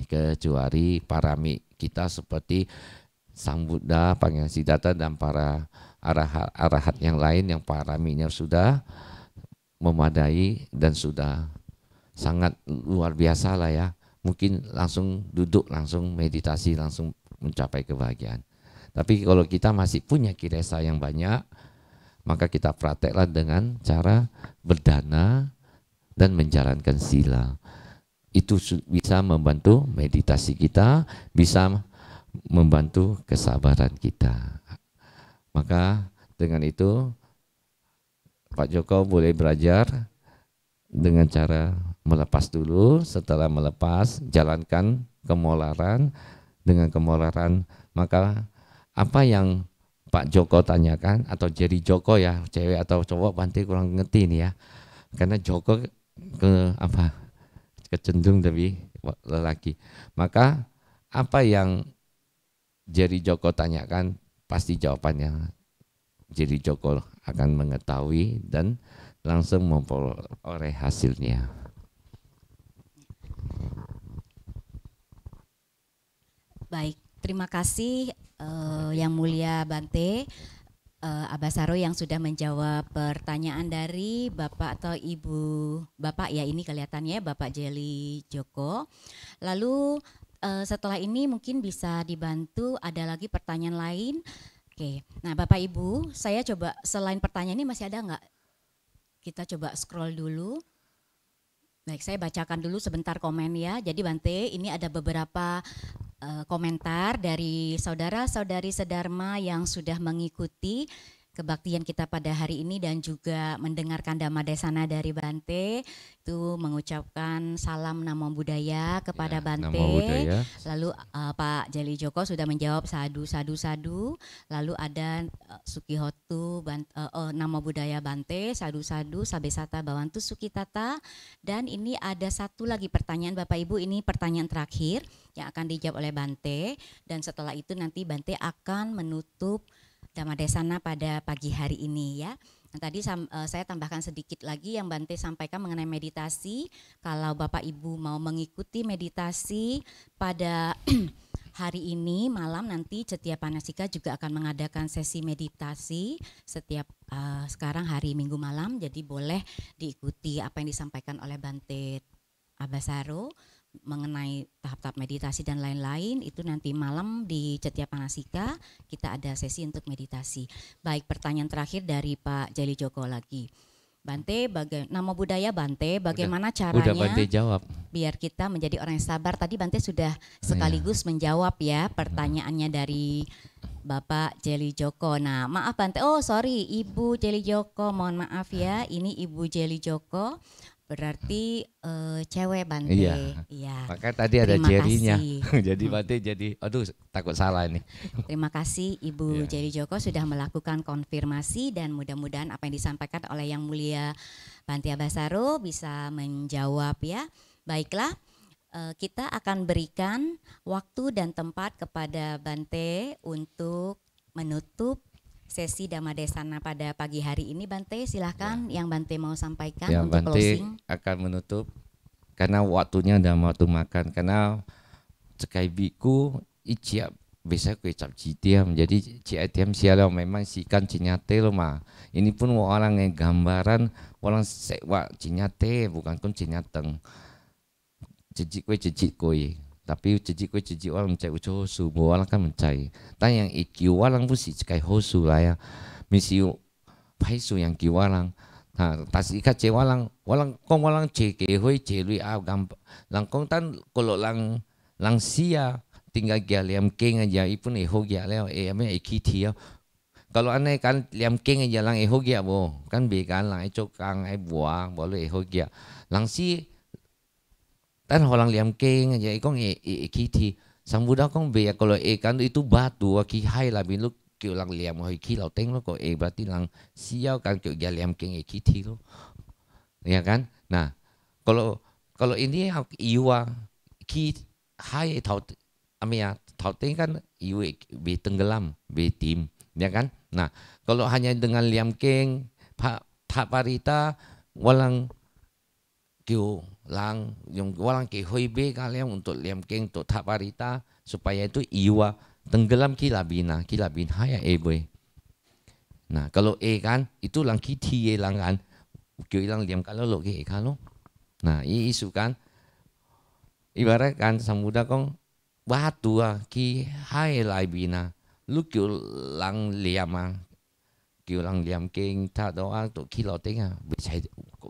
parami kita seperti Sang Buddha, Pangeran Siddhartha dan para arahat yang lain yang paraminya sudah memadai dan sudah sangat luar biasa lah ya. Mungkin langsung duduk, langsung meditasi, langsung mencapai kebahagiaan. Tapi kalau kita masih punya kilesa yang banyak, maka kita prakteklah dengan cara berdana dan menjalankan sila. Itu bisa membantu meditasi kita, bisa membantu kesabaran kita. Maka dengan itu Pak Joko boleh belajar dengan cara melepas dulu. Setelah melepas, jalankan kemolaran. Dengan kemolaran, maka apa yang Pak Joko tanyakan, atau jadi Joko ya, cewek atau cowok Bante kurang ngerti nih ya. Karena Joko kecenderung lebih lelaki. Maka apa yang Jerry Joko tanyakan pasti jawabannya Jerry Joko akan mengetahui dan langsung memperoleh hasilnya. Baik, terima kasih Yang Mulia Bante Abasaro yang sudah menjawab pertanyaan dari Bapak atau Ibu, Bapak ya ini kelihatannya Bapak Jelly Joko. Lalu setelah ini mungkin bisa dibantu ada lagi pertanyaan lain. Oke, nah Bapak Ibu saya coba selain pertanyaan ini masih ada nggak? Kita coba scroll dulu. Baik, saya bacakan dulu sebentar komen ya. Jadi Bante ini ada beberapa komentar dari saudara-saudari sedharma yang sudah mengikuti kebaktian kita pada hari ini dan juga mendengarkan Dhamma Desana dari Bante. Itu mengucapkan salam namo buddhaya kepada Bante. Namo buddhaya. Lalu Pak Jelly Joko sudah menjawab sadu sadu sadu. Lalu ada Sukihotu namo buddhaya Bante, sadu sadu sabesata bawantu sukitata. Dan ini ada satu lagi pertanyaan Bapak Ibu, ini pertanyaan terakhir yang akan dijawab oleh Bante, dan setelah itu nanti Bante akan menutup Dhamma Desana pada pagi hari ini ya. Nah, tadi saya tambahkan sedikit lagi yang Bante sampaikan mengenai meditasi. Kalau Bapak Ibu mau mengikuti meditasi pada hari ini malam, nanti Setia Panasika juga akan mengadakan sesi meditasi setiap sekarang hari Minggu malam. Jadi boleh diikuti apa yang disampaikan oleh Bante Abasaro mengenai tahap-tahap meditasi dan lain-lain. Itu nanti malam di Setia Panasika kita ada sesi untuk meditasi. Baik, pertanyaan terakhir dari Pak Jelly Joko lagi. Bante, namo buddhaya Bante, bagaimana caranya udah Bante jawab biar kita menjadi orang yang sabar? Tadi Bante sudah sekaligus menjawab ya pertanyaannya dari Bapak Jelly Joko. Nah maaf Bante, oh sorry Ibu Jelly Joko, mohon maaf ya, ini Ibu Jelly Joko. Berarti cewek Bante. Iya. Maka tadi ada Jerry-nya. Jadi Bante jadi aduh takut salah ini. Terima kasih Ibu Jerry Joko sudah melakukan konfirmasi dan mudah-mudahan apa yang disampaikan oleh Yang Mulia Bante Abasaro bisa menjawab ya. Baiklah, kita akan berikan waktu dan tempat kepada Bante untuk menutup sesi Dhamma Desana pada pagi hari ini. Bante silahkan yang Bante mau sampaikan ya, untuk Bante closing. Akan menutup karena waktunya udah waktu makan, karena cekai biku iciap biasa kue cap citiam, jadi citiam sialau memang sikan cinyate lo mah. Ini pun orang yang gambaran orang sewa cinyate bukan kun cinyateng cicik kue. Tapi cicik orang mencari uco subuh orang kan mencari. Tapi yang iki orang pun si cekai hosu lah ya. Misi pai su yang ki walang tas ikat ce walang kong walang ce ke hoi ce lui au gam lang kong tan kalau lang sia tinggal gia liam keng aja ipun ho gia leo ame ki thi kalau aneh kan liam keng aja lang ho gia bo kan be kan lang cok kang bua bo lu ho gia lang si tan holang liam keng aja kong ki thi sang budak kong be kalau kan itu batu ki hai lah bin lu kiểu lang liam hồi khi laut teng lo kok berarti lang siau kan kiểu gia liam keng ki thi lo ya kan nah kalau ini iwa ki hai thau amia thau teng kan iwa be tenggelam be tim ya kan nah kalau hanya dengan liam keng tak parita walang kiểu lang yung walang ke hoi be kalian untuk liam keng untuk tak parita supaya itu iwa tenggelam kilabin haya boy. Nah kalau kan itu lang kiti lang kan kêu lang liam kalau lo ke kalau. Nah isu kan ibarat kan samuda kong batu ki hai lai bina lu kêu lang liam kêu lang liam keng ta doa tu kilo tenga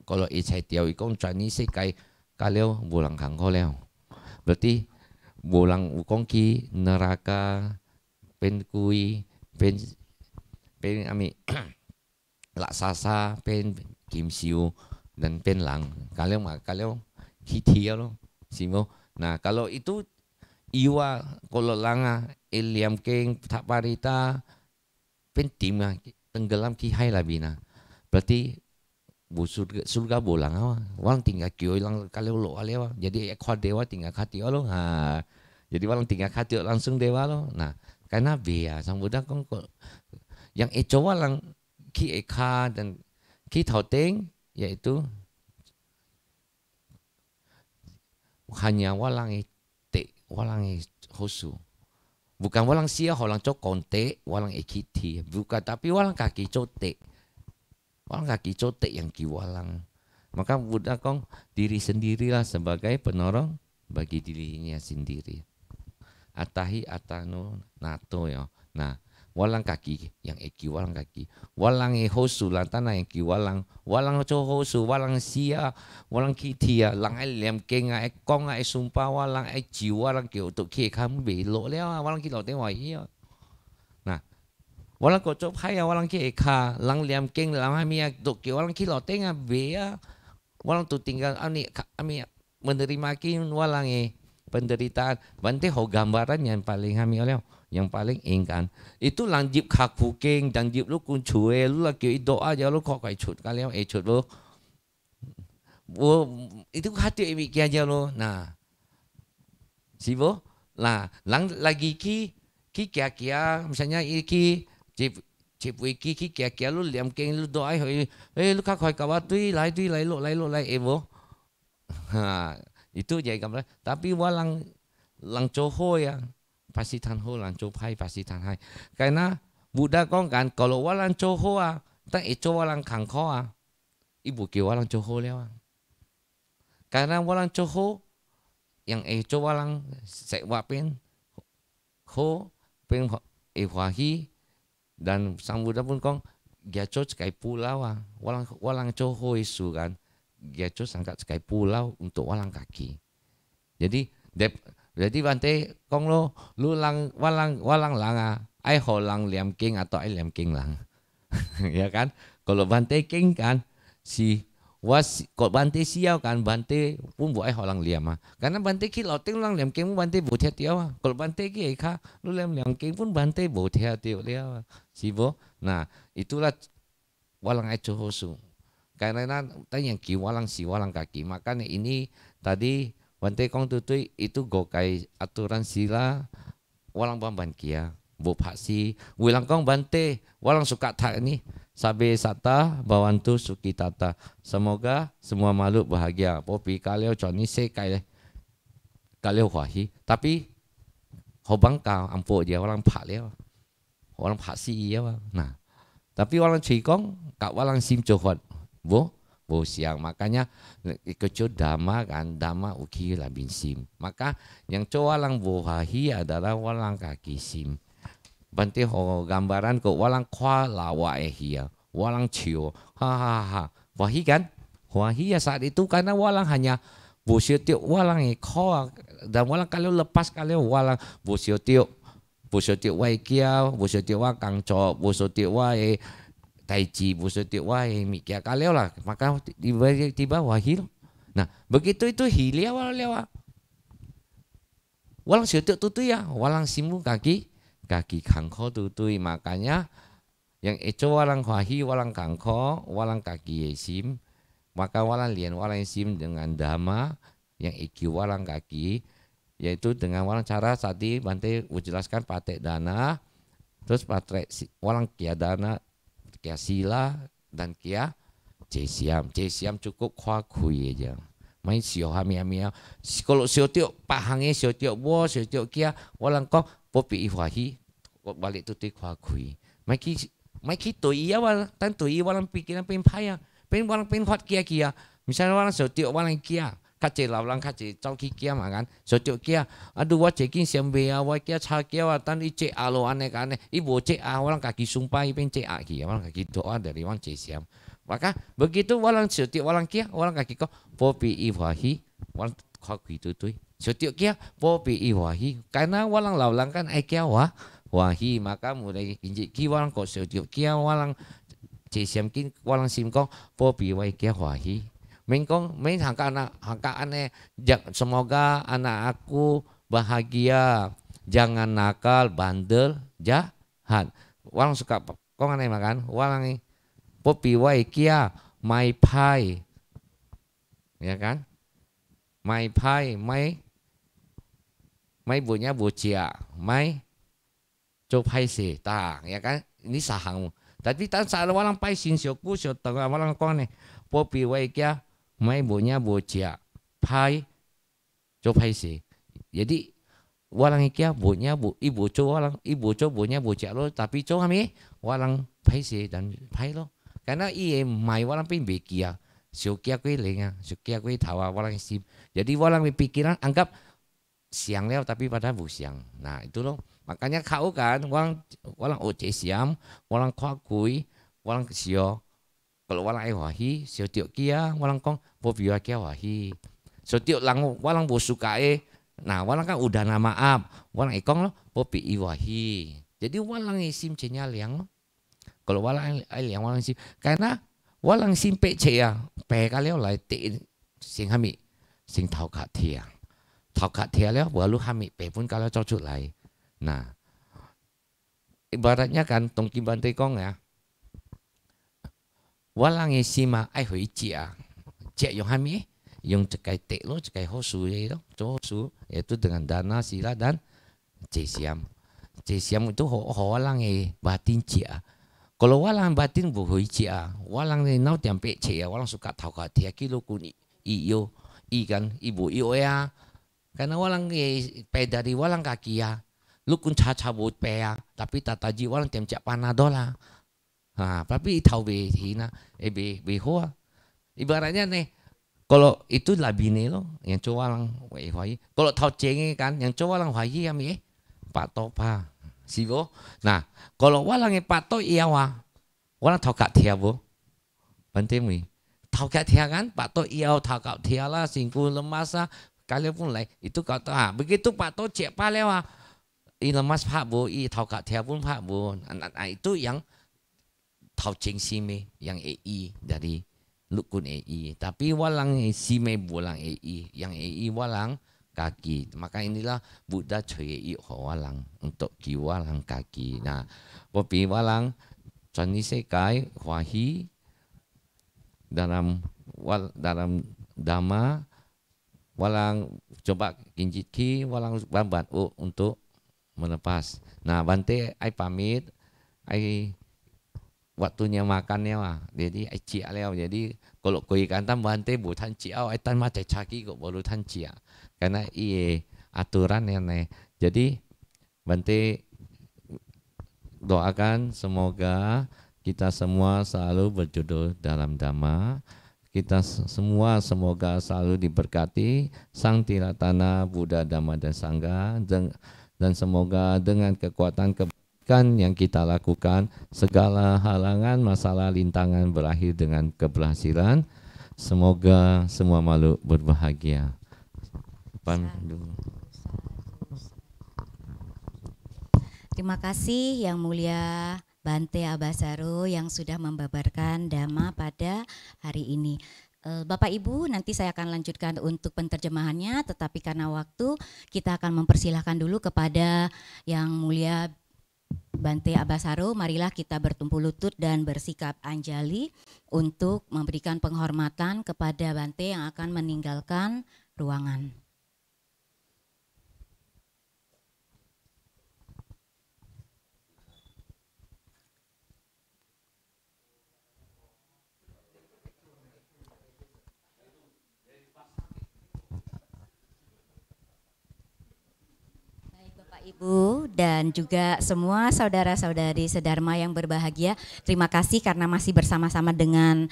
kalau cai tiao ikong Chinese se kai kalau bulang kang koleo. Berarti bolang ukongki neraka pen kui pen ami laksasa pen kim siu dan pen lang kalau hitia lo simo nah kalau itu iwa kalau langa eliam keng tak parita pen tim tenggelam ki hai labina berarti surga bolang walang tinggal kio lang kalau lo alewa jadi ekor dewa tinggal hati lo jadi walang tinggal hati langsung dewa lo nah karena bea sang budak kong yang walang ki eka dan ki tauteng yaitu hanya walang walang hosu bukan walang sia walang cok konte walang ekiti bukan tapi walang kaki cote walang kaki cote yang kiwalang maka budak kong diri sendirilah sebagai penolong bagi dirinya sendiri atahi atano nato ya nah walang kaki yang eki walang kaki walang hosu lantana yang kiwalang walang hosu walang sia walang kitia lang liam kenga ekong sumpah walang jiwa lang ki untuk ki kamu belo le walang ki lo te wa nah walang ko chop hai walang ki eka lang liam keng lang hamia dok ki walang ki lo tenga bea walang tu tinggal ami menerima ki walang penderitaan bante ho gambaran yang paling kami oleh yang paling ingkan itu lanjip kaku keng dan jip lu kun cuy lu lagi doa aja lu kok kayak cut kalian cut lu itu hati emi aja lu nah sibo lah lang lagi ki kia misalnya iki chip wiki ki kia lu liam keng lu doa lu kak koi kawatui lai lo ebo ha itu jadi gambar tapi walang lang coho ya pasti tan ho lang copai pasti tan hai karena budak kong kan kalau walang coho tak walang kangko ibu ke walang coho lewa karena walang coho yang walang sekwa pen ho pen wahi dan sang budak pun kong giaco kai pulau walang coho isu kan giaco sangkat kai pulau untuk walang kaki jadi bante kong lu lang walang langa ai ho lang liam king atau ai liam king lang ya kan kalau bante king kan si kalau bante siau kan bante pun buat ai ho lang liam karena bante ki lo ting lang liam king bante bu tia tiao kalau bante ki ka lu liam king pun bante bu tia tiao dia sibo nah itulah walang ai cohosu karena tanya ki walang si walang kaki makanya ini tadi Bante kong tutui itu gokai aturan sila walang bamban kia bu paksi wilang kong bante walang suka tak ini sabe sata bawantu suki tata semoga semua makhluk bahagia popi kaleo coni se kaleo wahi tapi hobang kau ampo dia orang pak leo orang paksi iya nah tapi walang cikong kak walang sim cohot bu siang makanya kecut dama kan dama uki labin sim maka yang cowalang bohahi adalah walang kaki sim bante ho gambaran ko walang kwa lawa ehia walang ciu, hahaha, wahai kan, wahai ya saat itu karena walang hanya busyutiuk walang kau dan walang kalau lepas kalau walang busyutiuk wai kia, busyutiuk wa kangco, busyutiuk wai taiji, busyutiuk wai mikia kalau lah, maka tiba wahai. Nah begitu itu hilia walau walang syutiuk tutui ya, walang simu kaki kangko tutui, makanya yang itu walang wahi, walang kangko, walang kaki yesim, maka walang lian walang yesim dengan dhamma yang iki walang kaki, yaitu dengan walang cara tadi Bante jelaskan patek dana, terus patek walang kia dana, kia sila dan kia cesiam cukup kui aja. Main sio hamia kalau sio tiok pahange sio tiok bo sio tiok kia walang kok popi iwahi balik tu ti kwa kui maiki to iya wal tan to iya walang pikiran pen paya pen walang pen hot kia misalnya walang sio tiok walang kia kace walang kace cau kia makan sio tiok kia aduh wa cekin siambe wa kia cha kia wa tan ice alo ane ibu ce walang kaki sumpah pen ce kia walang kaki doa dari walang ce siam. Maka begitu walang setiap walang kia walang kaki kau popi iwahi walang kaki tutui setiap kia popi iwahi karena walang laulang kan kia wahi maka mulai kinjik ki walang kau setiap kia walang cesiam kin walang sim kau popi wai kia wahi mengkong main hangka ane semoga anak aku bahagia jangan nakal bandel jahat walang suka kau aneh makan walang popi wai kia mai pai ya kan mai pai mai punya boccia mai co pai se ta ya kan ini sahang tapi tan saat walang pai sin syoku syo tengah walang kone popi wai kia mai punya boccia pai co pai se jadi walang kia punya ibu co walang ibu co punya boccia lo tapi co kami walang pai se dan pai lo karena iye mai walang pin bekia syukia kue lenga syukia kue tawa walang sim jadi walang pikiran anggap siang leo tapi pada bu siang nah itu loh makanya kau kan walang oce siam walang kuakui walang sio kalau walang wahi sio tiok kia walang kong popia kia wahi sio tiok lang walang bu sukae nah walang kan udah nama maaf walang ikong lo popi iwahi jadi walang isim cenya liang lo. Kalau walang yang walang sim karena walang sim pe ce ya pe kalau lai te sing hami sing tau kat tia leo baru hami pe pun kalau cocok lai nah ibaratnya kan tongki Bante kong ya walang sima ai hui cia yang hami yang cekai te lo cekai hosu itu hosu yaitu dengan dana sila dan cesiam itu walang batin cia. Kalau walang batin buhui cia, walang ni nau tiampe cia, walang suka tahu kat dia kilo kuni iyo, ikan ibu iyo ya, karena walang pe dari walang kaki ya, lu kun caca but pe ya, tapi tataji walang tiam cak panadola, tapi tahu be hina, be hoa, ibaratnya nih, kalau itu labine lo, yang cowok walang wai, kalau tahu cenge kan, yang cowok walang wai ya mi, pak topa. Sibo. Nah, kalau walang pato iya walang tau kat tia bo. Bante mi. Tau kat tia kan, pato iya tau kat tia lah, singku lemas lah, kalian pun lai. Itu kata begitu pato cek pale i lemas pak bo, i tau kat tia pun pak bo. Itu yang tau ceng sime, yang dari lukun Tapi walang sime bolang yang walang kaki. Maka inilah Buddha cuy walang untuk ki walang kaki. Nah, popi walang cani sekai wahi dalam dhamma walang coba kinjit ki walang bambat untuk melepas. Nah, Bante ai pamit ai waktunya makannya wah. Jadi ai cia leo. Jadi kalau koi kantam Bante bukan cia ai tan mate caki kok baru tan cia. Karena aturan yang jadi Bante doakan semoga kita semua selalu berjodoh dalam dhamma, kita semua semoga selalu diberkati Sang Tiratana Buddha Dhamma dan Sangha dan semoga dengan kekuatan kebaikan yang kita lakukan, segala halangan, masalah, rintangan berakhir dengan keberhasilan. Semoga semua makhluk berbahagia. Terima kasih Yang Mulia Bante Abasaro yang sudah membabarkan Dhamma pada hari ini. Bapak Ibu, nanti saya akan lanjutkan untuk penterjemahannya, tetapi karena waktu kita akan mempersilahkan dulu kepada Yang Mulia Bante Abasaro. Marilah kita bertumpu lutut dan bersikap anjali untuk memberikan penghormatan kepada Bante yang akan meninggalkan ruangan. Ibu dan juga semua saudara-saudari sedharma yang berbahagia, terima kasih karena masih bersama-sama dengan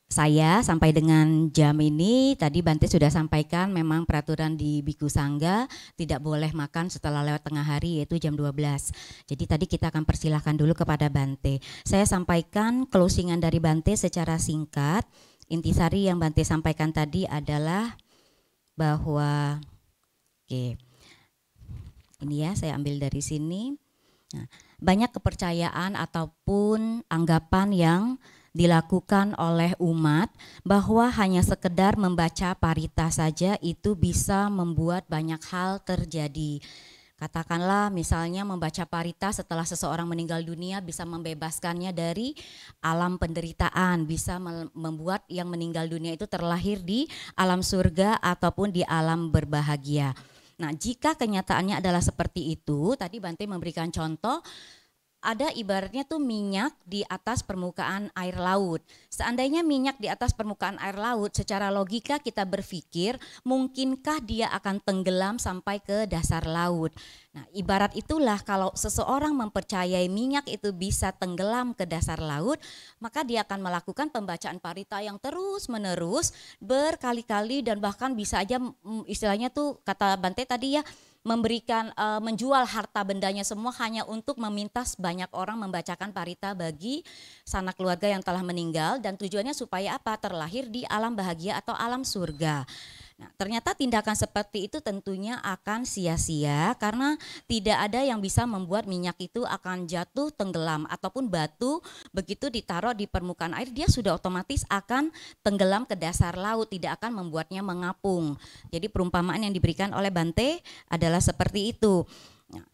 saya sampai dengan jam ini. Tadi Bante sudah sampaikan memang peraturan di Bhikkhu Sangga tidak boleh makan setelah lewat tengah hari, yaitu jam 12. Jadi tadi kita akan persilahkan dulu kepada Bante. Saya sampaikan closingan dari Bante secara singkat. Intisari yang Bante sampaikan tadi adalah bahwa ini ya, saya ambil dari sini. Nah, banyak kepercayaan ataupun anggapan yang dilakukan oleh umat bahwa hanya sekedar membaca parita saja itu bisa membuat banyak hal terjadi. Katakanlah misalnya membaca parita setelah seseorang meninggal dunia bisa membebaskannya dari alam penderitaan, bisa membuat yang meninggal dunia itu terlahir di alam surga ataupun di alam berbahagia. Nah, jika kenyataannya adalah seperti itu, tadi Bante memberikan contoh, ada ibaratnya tuh minyak di atas permukaan air laut. Seandainya minyak di atas permukaan air laut, secara logika kita berpikir, mungkinkah dia akan tenggelam sampai ke dasar laut? Nah, ibarat itulah kalau seseorang mempercayai minyak itu bisa tenggelam ke dasar laut, maka dia akan melakukan pembacaan parita yang terus menerus berkali-kali dan bahkan bisa aja istilahnya tuh kata Bante tadi ya, memberikan menjual harta bendanya semua hanya untuk meminta banyak orang membacakan parita bagi sanak keluarga yang telah meninggal, dan tujuannya supaya apa? Terlahir di alam bahagia atau alam surga. Nah, ternyata tindakan seperti itu tentunya akan sia-sia karena tidak ada yang bisa membuat minyak itu akan jatuh tenggelam ataupun batu begitu ditaruh di permukaan air dia sudah otomatis akan tenggelam ke dasar laut, tidak akan membuatnya mengapung. Jadi perumpamaan yang diberikan oleh Bante adalah seperti itu. Nah,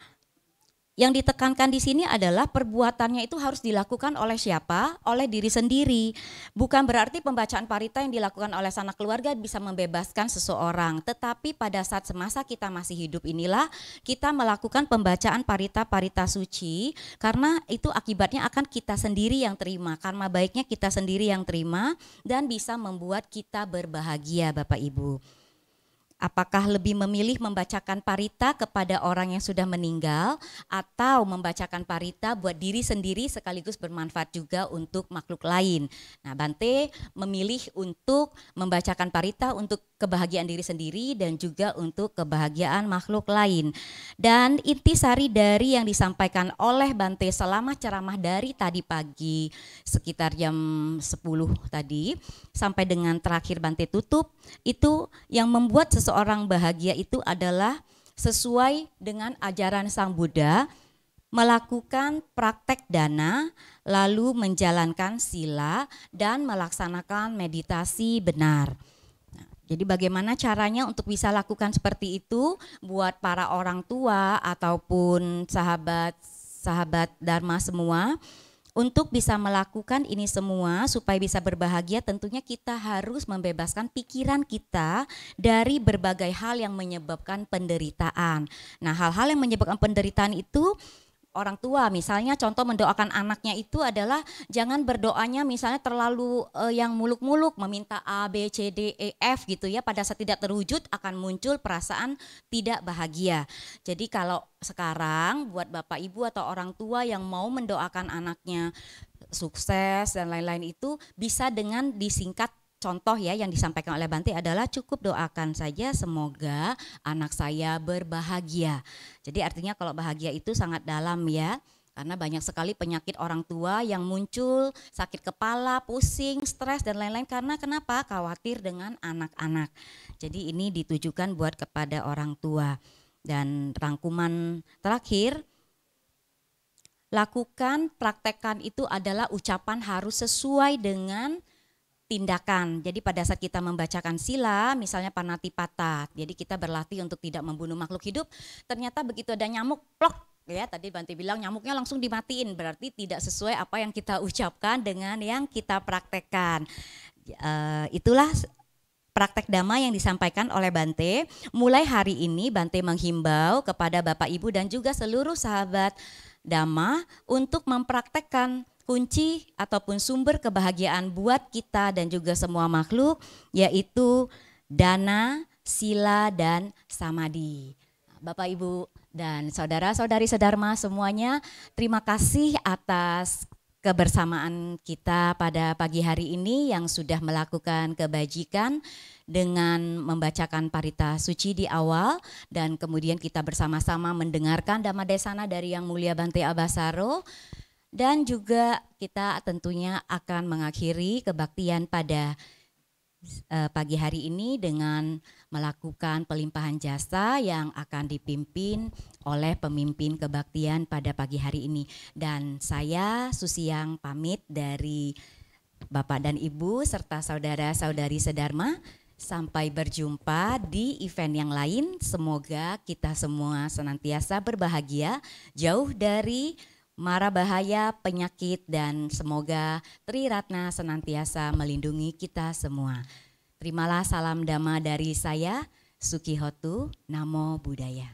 yang ditekankan di sini adalah perbuatannya itu harus dilakukan oleh siapa? Oleh diri sendiri. Bukan berarti pembacaan parita yang dilakukan oleh sanak keluarga bisa membebaskan seseorang. Tetapi pada saat semasa kita masih hidup inilah kita melakukan pembacaan parita-parita suci. Karena itu akibatnya akan kita sendiri yang terima. Karma baiknya kita sendiri yang terima dan bisa membuat kita berbahagia Bapak Ibu. Apakah lebih memilih membacakan parita kepada orang yang sudah meninggal atau membacakan parita buat diri sendiri sekaligus bermanfaat juga untuk makhluk lain? Nah, Bante memilih untuk membacakan parita untuk kebahagiaan diri sendiri dan juga untuk kebahagiaan makhluk lain. Dan intisari dari yang disampaikan oleh Bante selama ceramah dari tadi pagi sekitar jam 10 tadi sampai dengan terakhir Bante tutup, itu yang membuat seseorang bahagia itu adalah sesuai dengan ajaran Sang Buddha, melakukan praktek dana, lalu menjalankan sila dan melaksanakan meditasi benar. Jadi bagaimana caranya untuk bisa lakukan seperti itu buat para orang tua ataupun sahabat Dharma semua, untuk bisa melakukan ini semua supaya bisa berbahagia tentunya kita harus membebaskan pikiran kita dari berbagai hal yang menyebabkan penderitaan. Nah, hal-hal yang menyebabkan penderitaan itu orang tua misalnya contoh mendoakan anaknya itu adalah jangan berdoanya misalnya terlalu yang muluk-muluk meminta A, B, C, D, E, F gitu ya, pada saat tidak terwujud akan muncul perasaan tidak bahagia. Jadi kalau sekarang buat Bapak Ibu atau orang tua yang mau mendoakan anaknya sukses dan lain-lain itu bisa dengan disingkat. Contoh ya yang disampaikan oleh Bante adalah cukup doakan saja semoga anak saya berbahagia. Jadi artinya kalau bahagia itu sangat dalam ya. Karena banyak sekali penyakit orang tua yang muncul, sakit kepala, pusing, stres dan lain-lain karena kenapa? Khawatir dengan anak-anak. Jadi ini ditujukan buat kepada orang tua. Dan rangkuman terakhir, lakukan, praktekkan itu adalah ucapan harus sesuai dengan tindakan. Jadi pada saat kita membacakan sila, misalnya panatipata, jadi kita berlatih untuk tidak membunuh makhluk hidup, ternyata begitu ada nyamuk, plok, ya tadi Bante bilang nyamuknya langsung dimatiin, berarti tidak sesuai apa yang kita ucapkan dengan yang kita praktekkan. Itulah praktek Dhamma yang disampaikan oleh Bante. Mulai hari ini Bante menghimbau kepada Bapak Ibu dan juga seluruh sahabat Dhamma untuk mempraktekkan kunci ataupun sumber kebahagiaan buat kita dan juga semua makhluk, yaitu dana, sila, dan samadhi. Bapak Ibu dan saudara-saudari sedharma semuanya, terima kasih atas kebersamaan kita pada pagi hari ini yang sudah melakukan kebajikan dengan membacakan parita suci di awal dan kemudian kita bersama-sama mendengarkan Dhammadesana dari Yang Mulia Bante Abasaro dan juga kita tentunya akan mengakhiri kebaktian pada pagi hari ini dengan melakukan pelimpahan jasa yang akan dipimpin oleh pemimpin kebaktian pada pagi hari ini. Dan saya Susiang pamit dari Bapak dan Ibu serta saudara-saudari sedharma. Sampai berjumpa di event yang lain. Semoga kita semua senantiasa berbahagia, jauh dari mara bahaya, penyakit, dan semoga Tri Ratna senantiasa melindungi kita semua. Terimalah salam Dhamma dari saya, Sukihotu, Namo Buddhaya.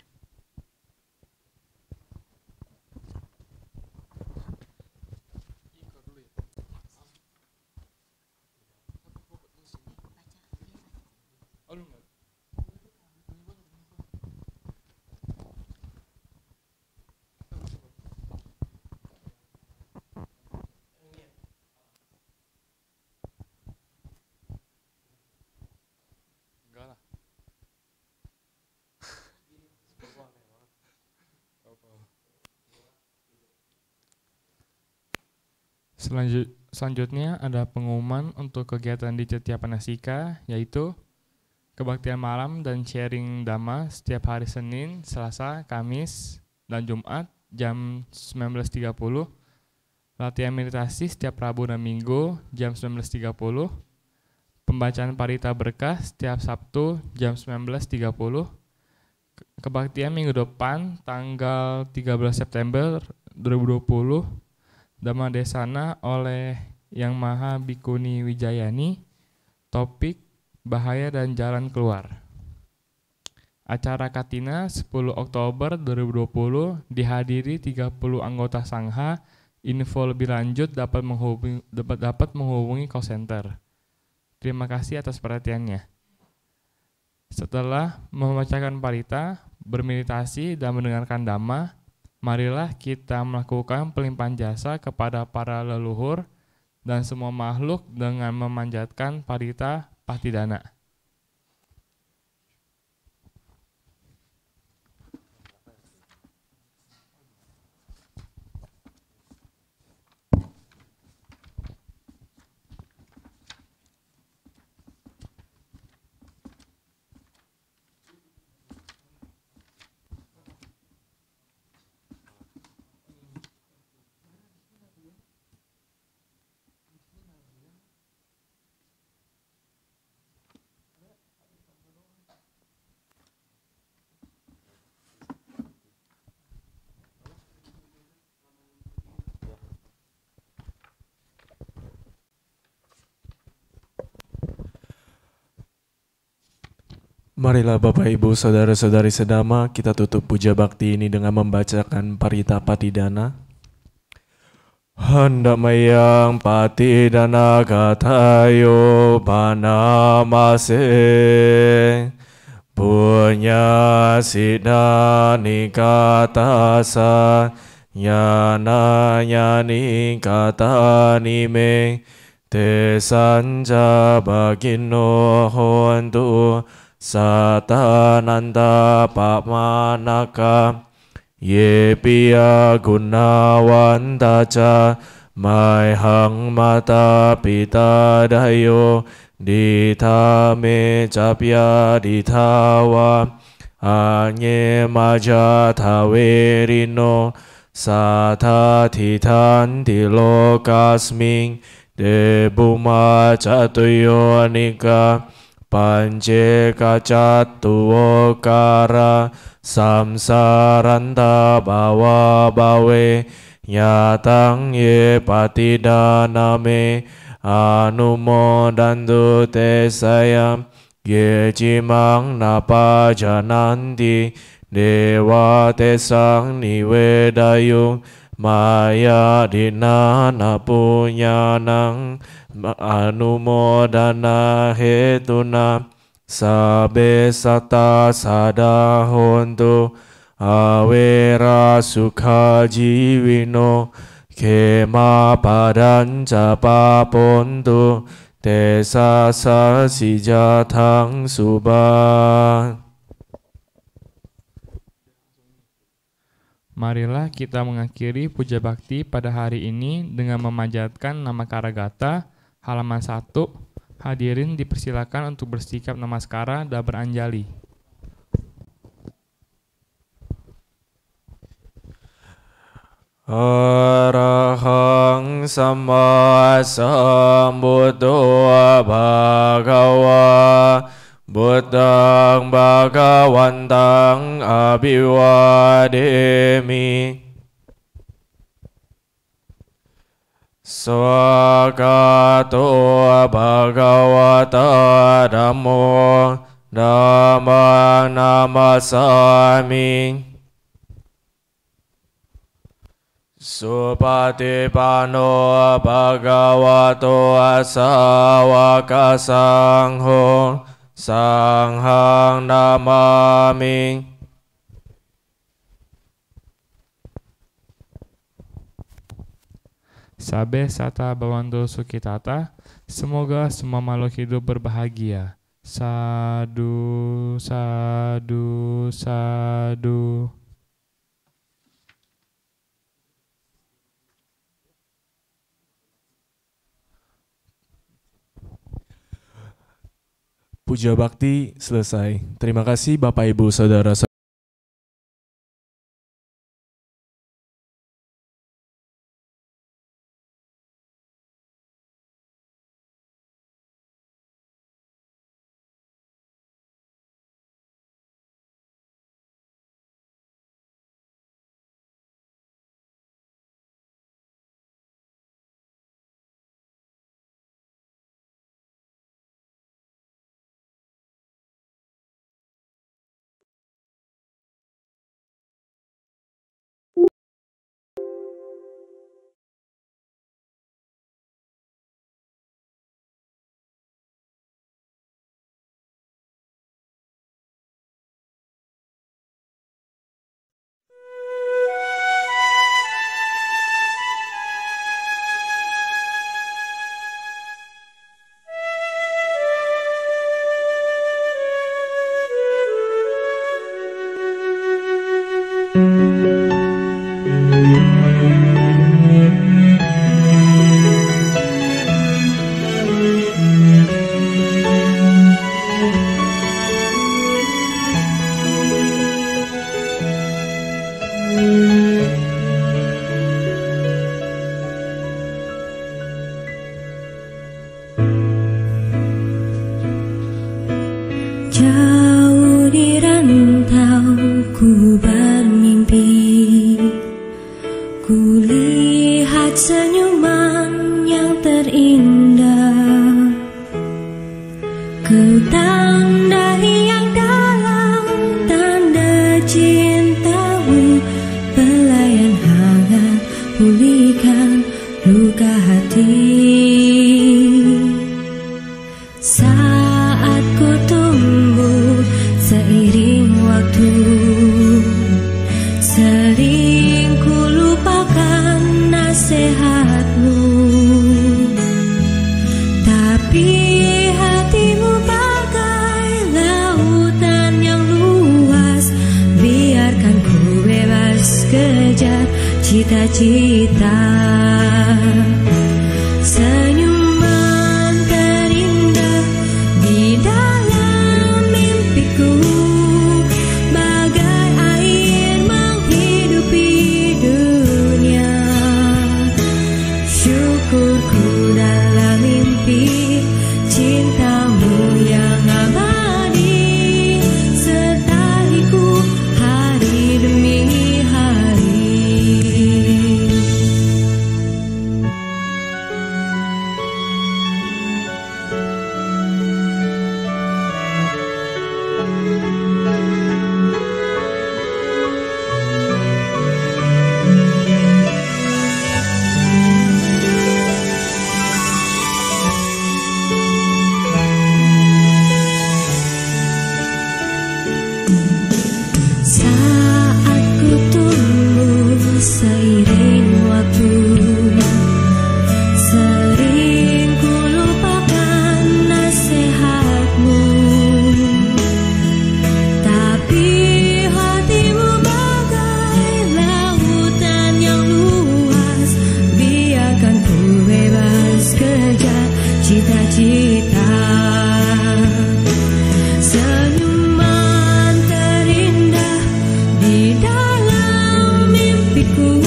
Selanjutnya ada pengumuman untuk kegiatan di Cetya Panasika, yaitu kebaktian malam dan sharing Dhamma setiap hari Senin, Selasa, Kamis, dan Jumat jam 19.30. Latihan meditasi setiap Rabu dan Minggu jam 19.30. Pembacaan parita berkah setiap Sabtu jam 19.30. Kebaktian minggu depan tanggal 13 September 2020. Dhammadesana oleh Yang Maha Bhikkhuni Wijayani, topik bahaya dan jalan keluar. Acara Katina 10 Oktober 2020 dihadiri 30 anggota Sangha. Info lebih lanjut dapat menghubungi call center. Terima kasih atas perhatiannya. Setelah membacakan parita, bermeditasi dan mendengarkan Dhamma, marilah kita melakukan pelimpahan jasa kepada para leluhur dan semua makhluk dengan memanjatkan parita Patidana. Marilah Bapak Ibu Saudara-saudari sedharma, kita tutup puja bakti ini dengan membacakan parita Patidana. Handamayang Patidana Gatayo Banamase Punya Sidani Katasa Yana Yani Katanime Te Sanja Bagino Hontu Satananda Pamanaka Ye piya gunawanta mai hang mata pita dayo Dita me capya ditawa Anye maja tawerino Sata titan tilokasming Debuma catuyo anika Pance kacatuokara Samsaranta bawa bawe Nyatang ye patidaname Anumodantu te sayam Ye cimang napa jananti Dewa tesang niwedayung Maya dina napunyanang Anumodana hetuna Sabe sata sadahontu Awera sukha jiwino Kema padanca papontu Tesa sasijatang subah. Marilah kita mengakhiri puja bakti pada hari ini dengan memanjatkan nama Karagata halaman 1. Hadirin dipersilakan untuk bersikap namaskara dan beranjali. Arahang Sama Sambuddho Bhagava Buddhang Bhagavantang Abhivademi Swagato Bhagavata Dhammo Dhammang Namasami Supatipano Bhagavato Asawaka Sangho Sanghang Namami. Sabe sata bhavantu sukhitata. Semoga semua makhluk hidup berbahagia. Sadu, sadu, sadu. Puja bakti selesai. Terima kasih Bapak Ibu Saudara cita-cita. Senyuman terindah di dalam mimpiku, bagai air menghidupi dunia. Syukurku dalam mimpi, cintamu yang abadi sertaiku hari demi hari. Saat ku tumbuh seiring waktu, sering ku lupakan nasihatmu, tapi hatimu bagai lautan yang luas. Biarkan ku bebas kejar cita-cita. Senyuman terindah di dalam mimpiku,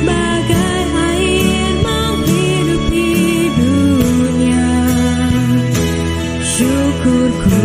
bagai air menghidupi dunia. Syukurku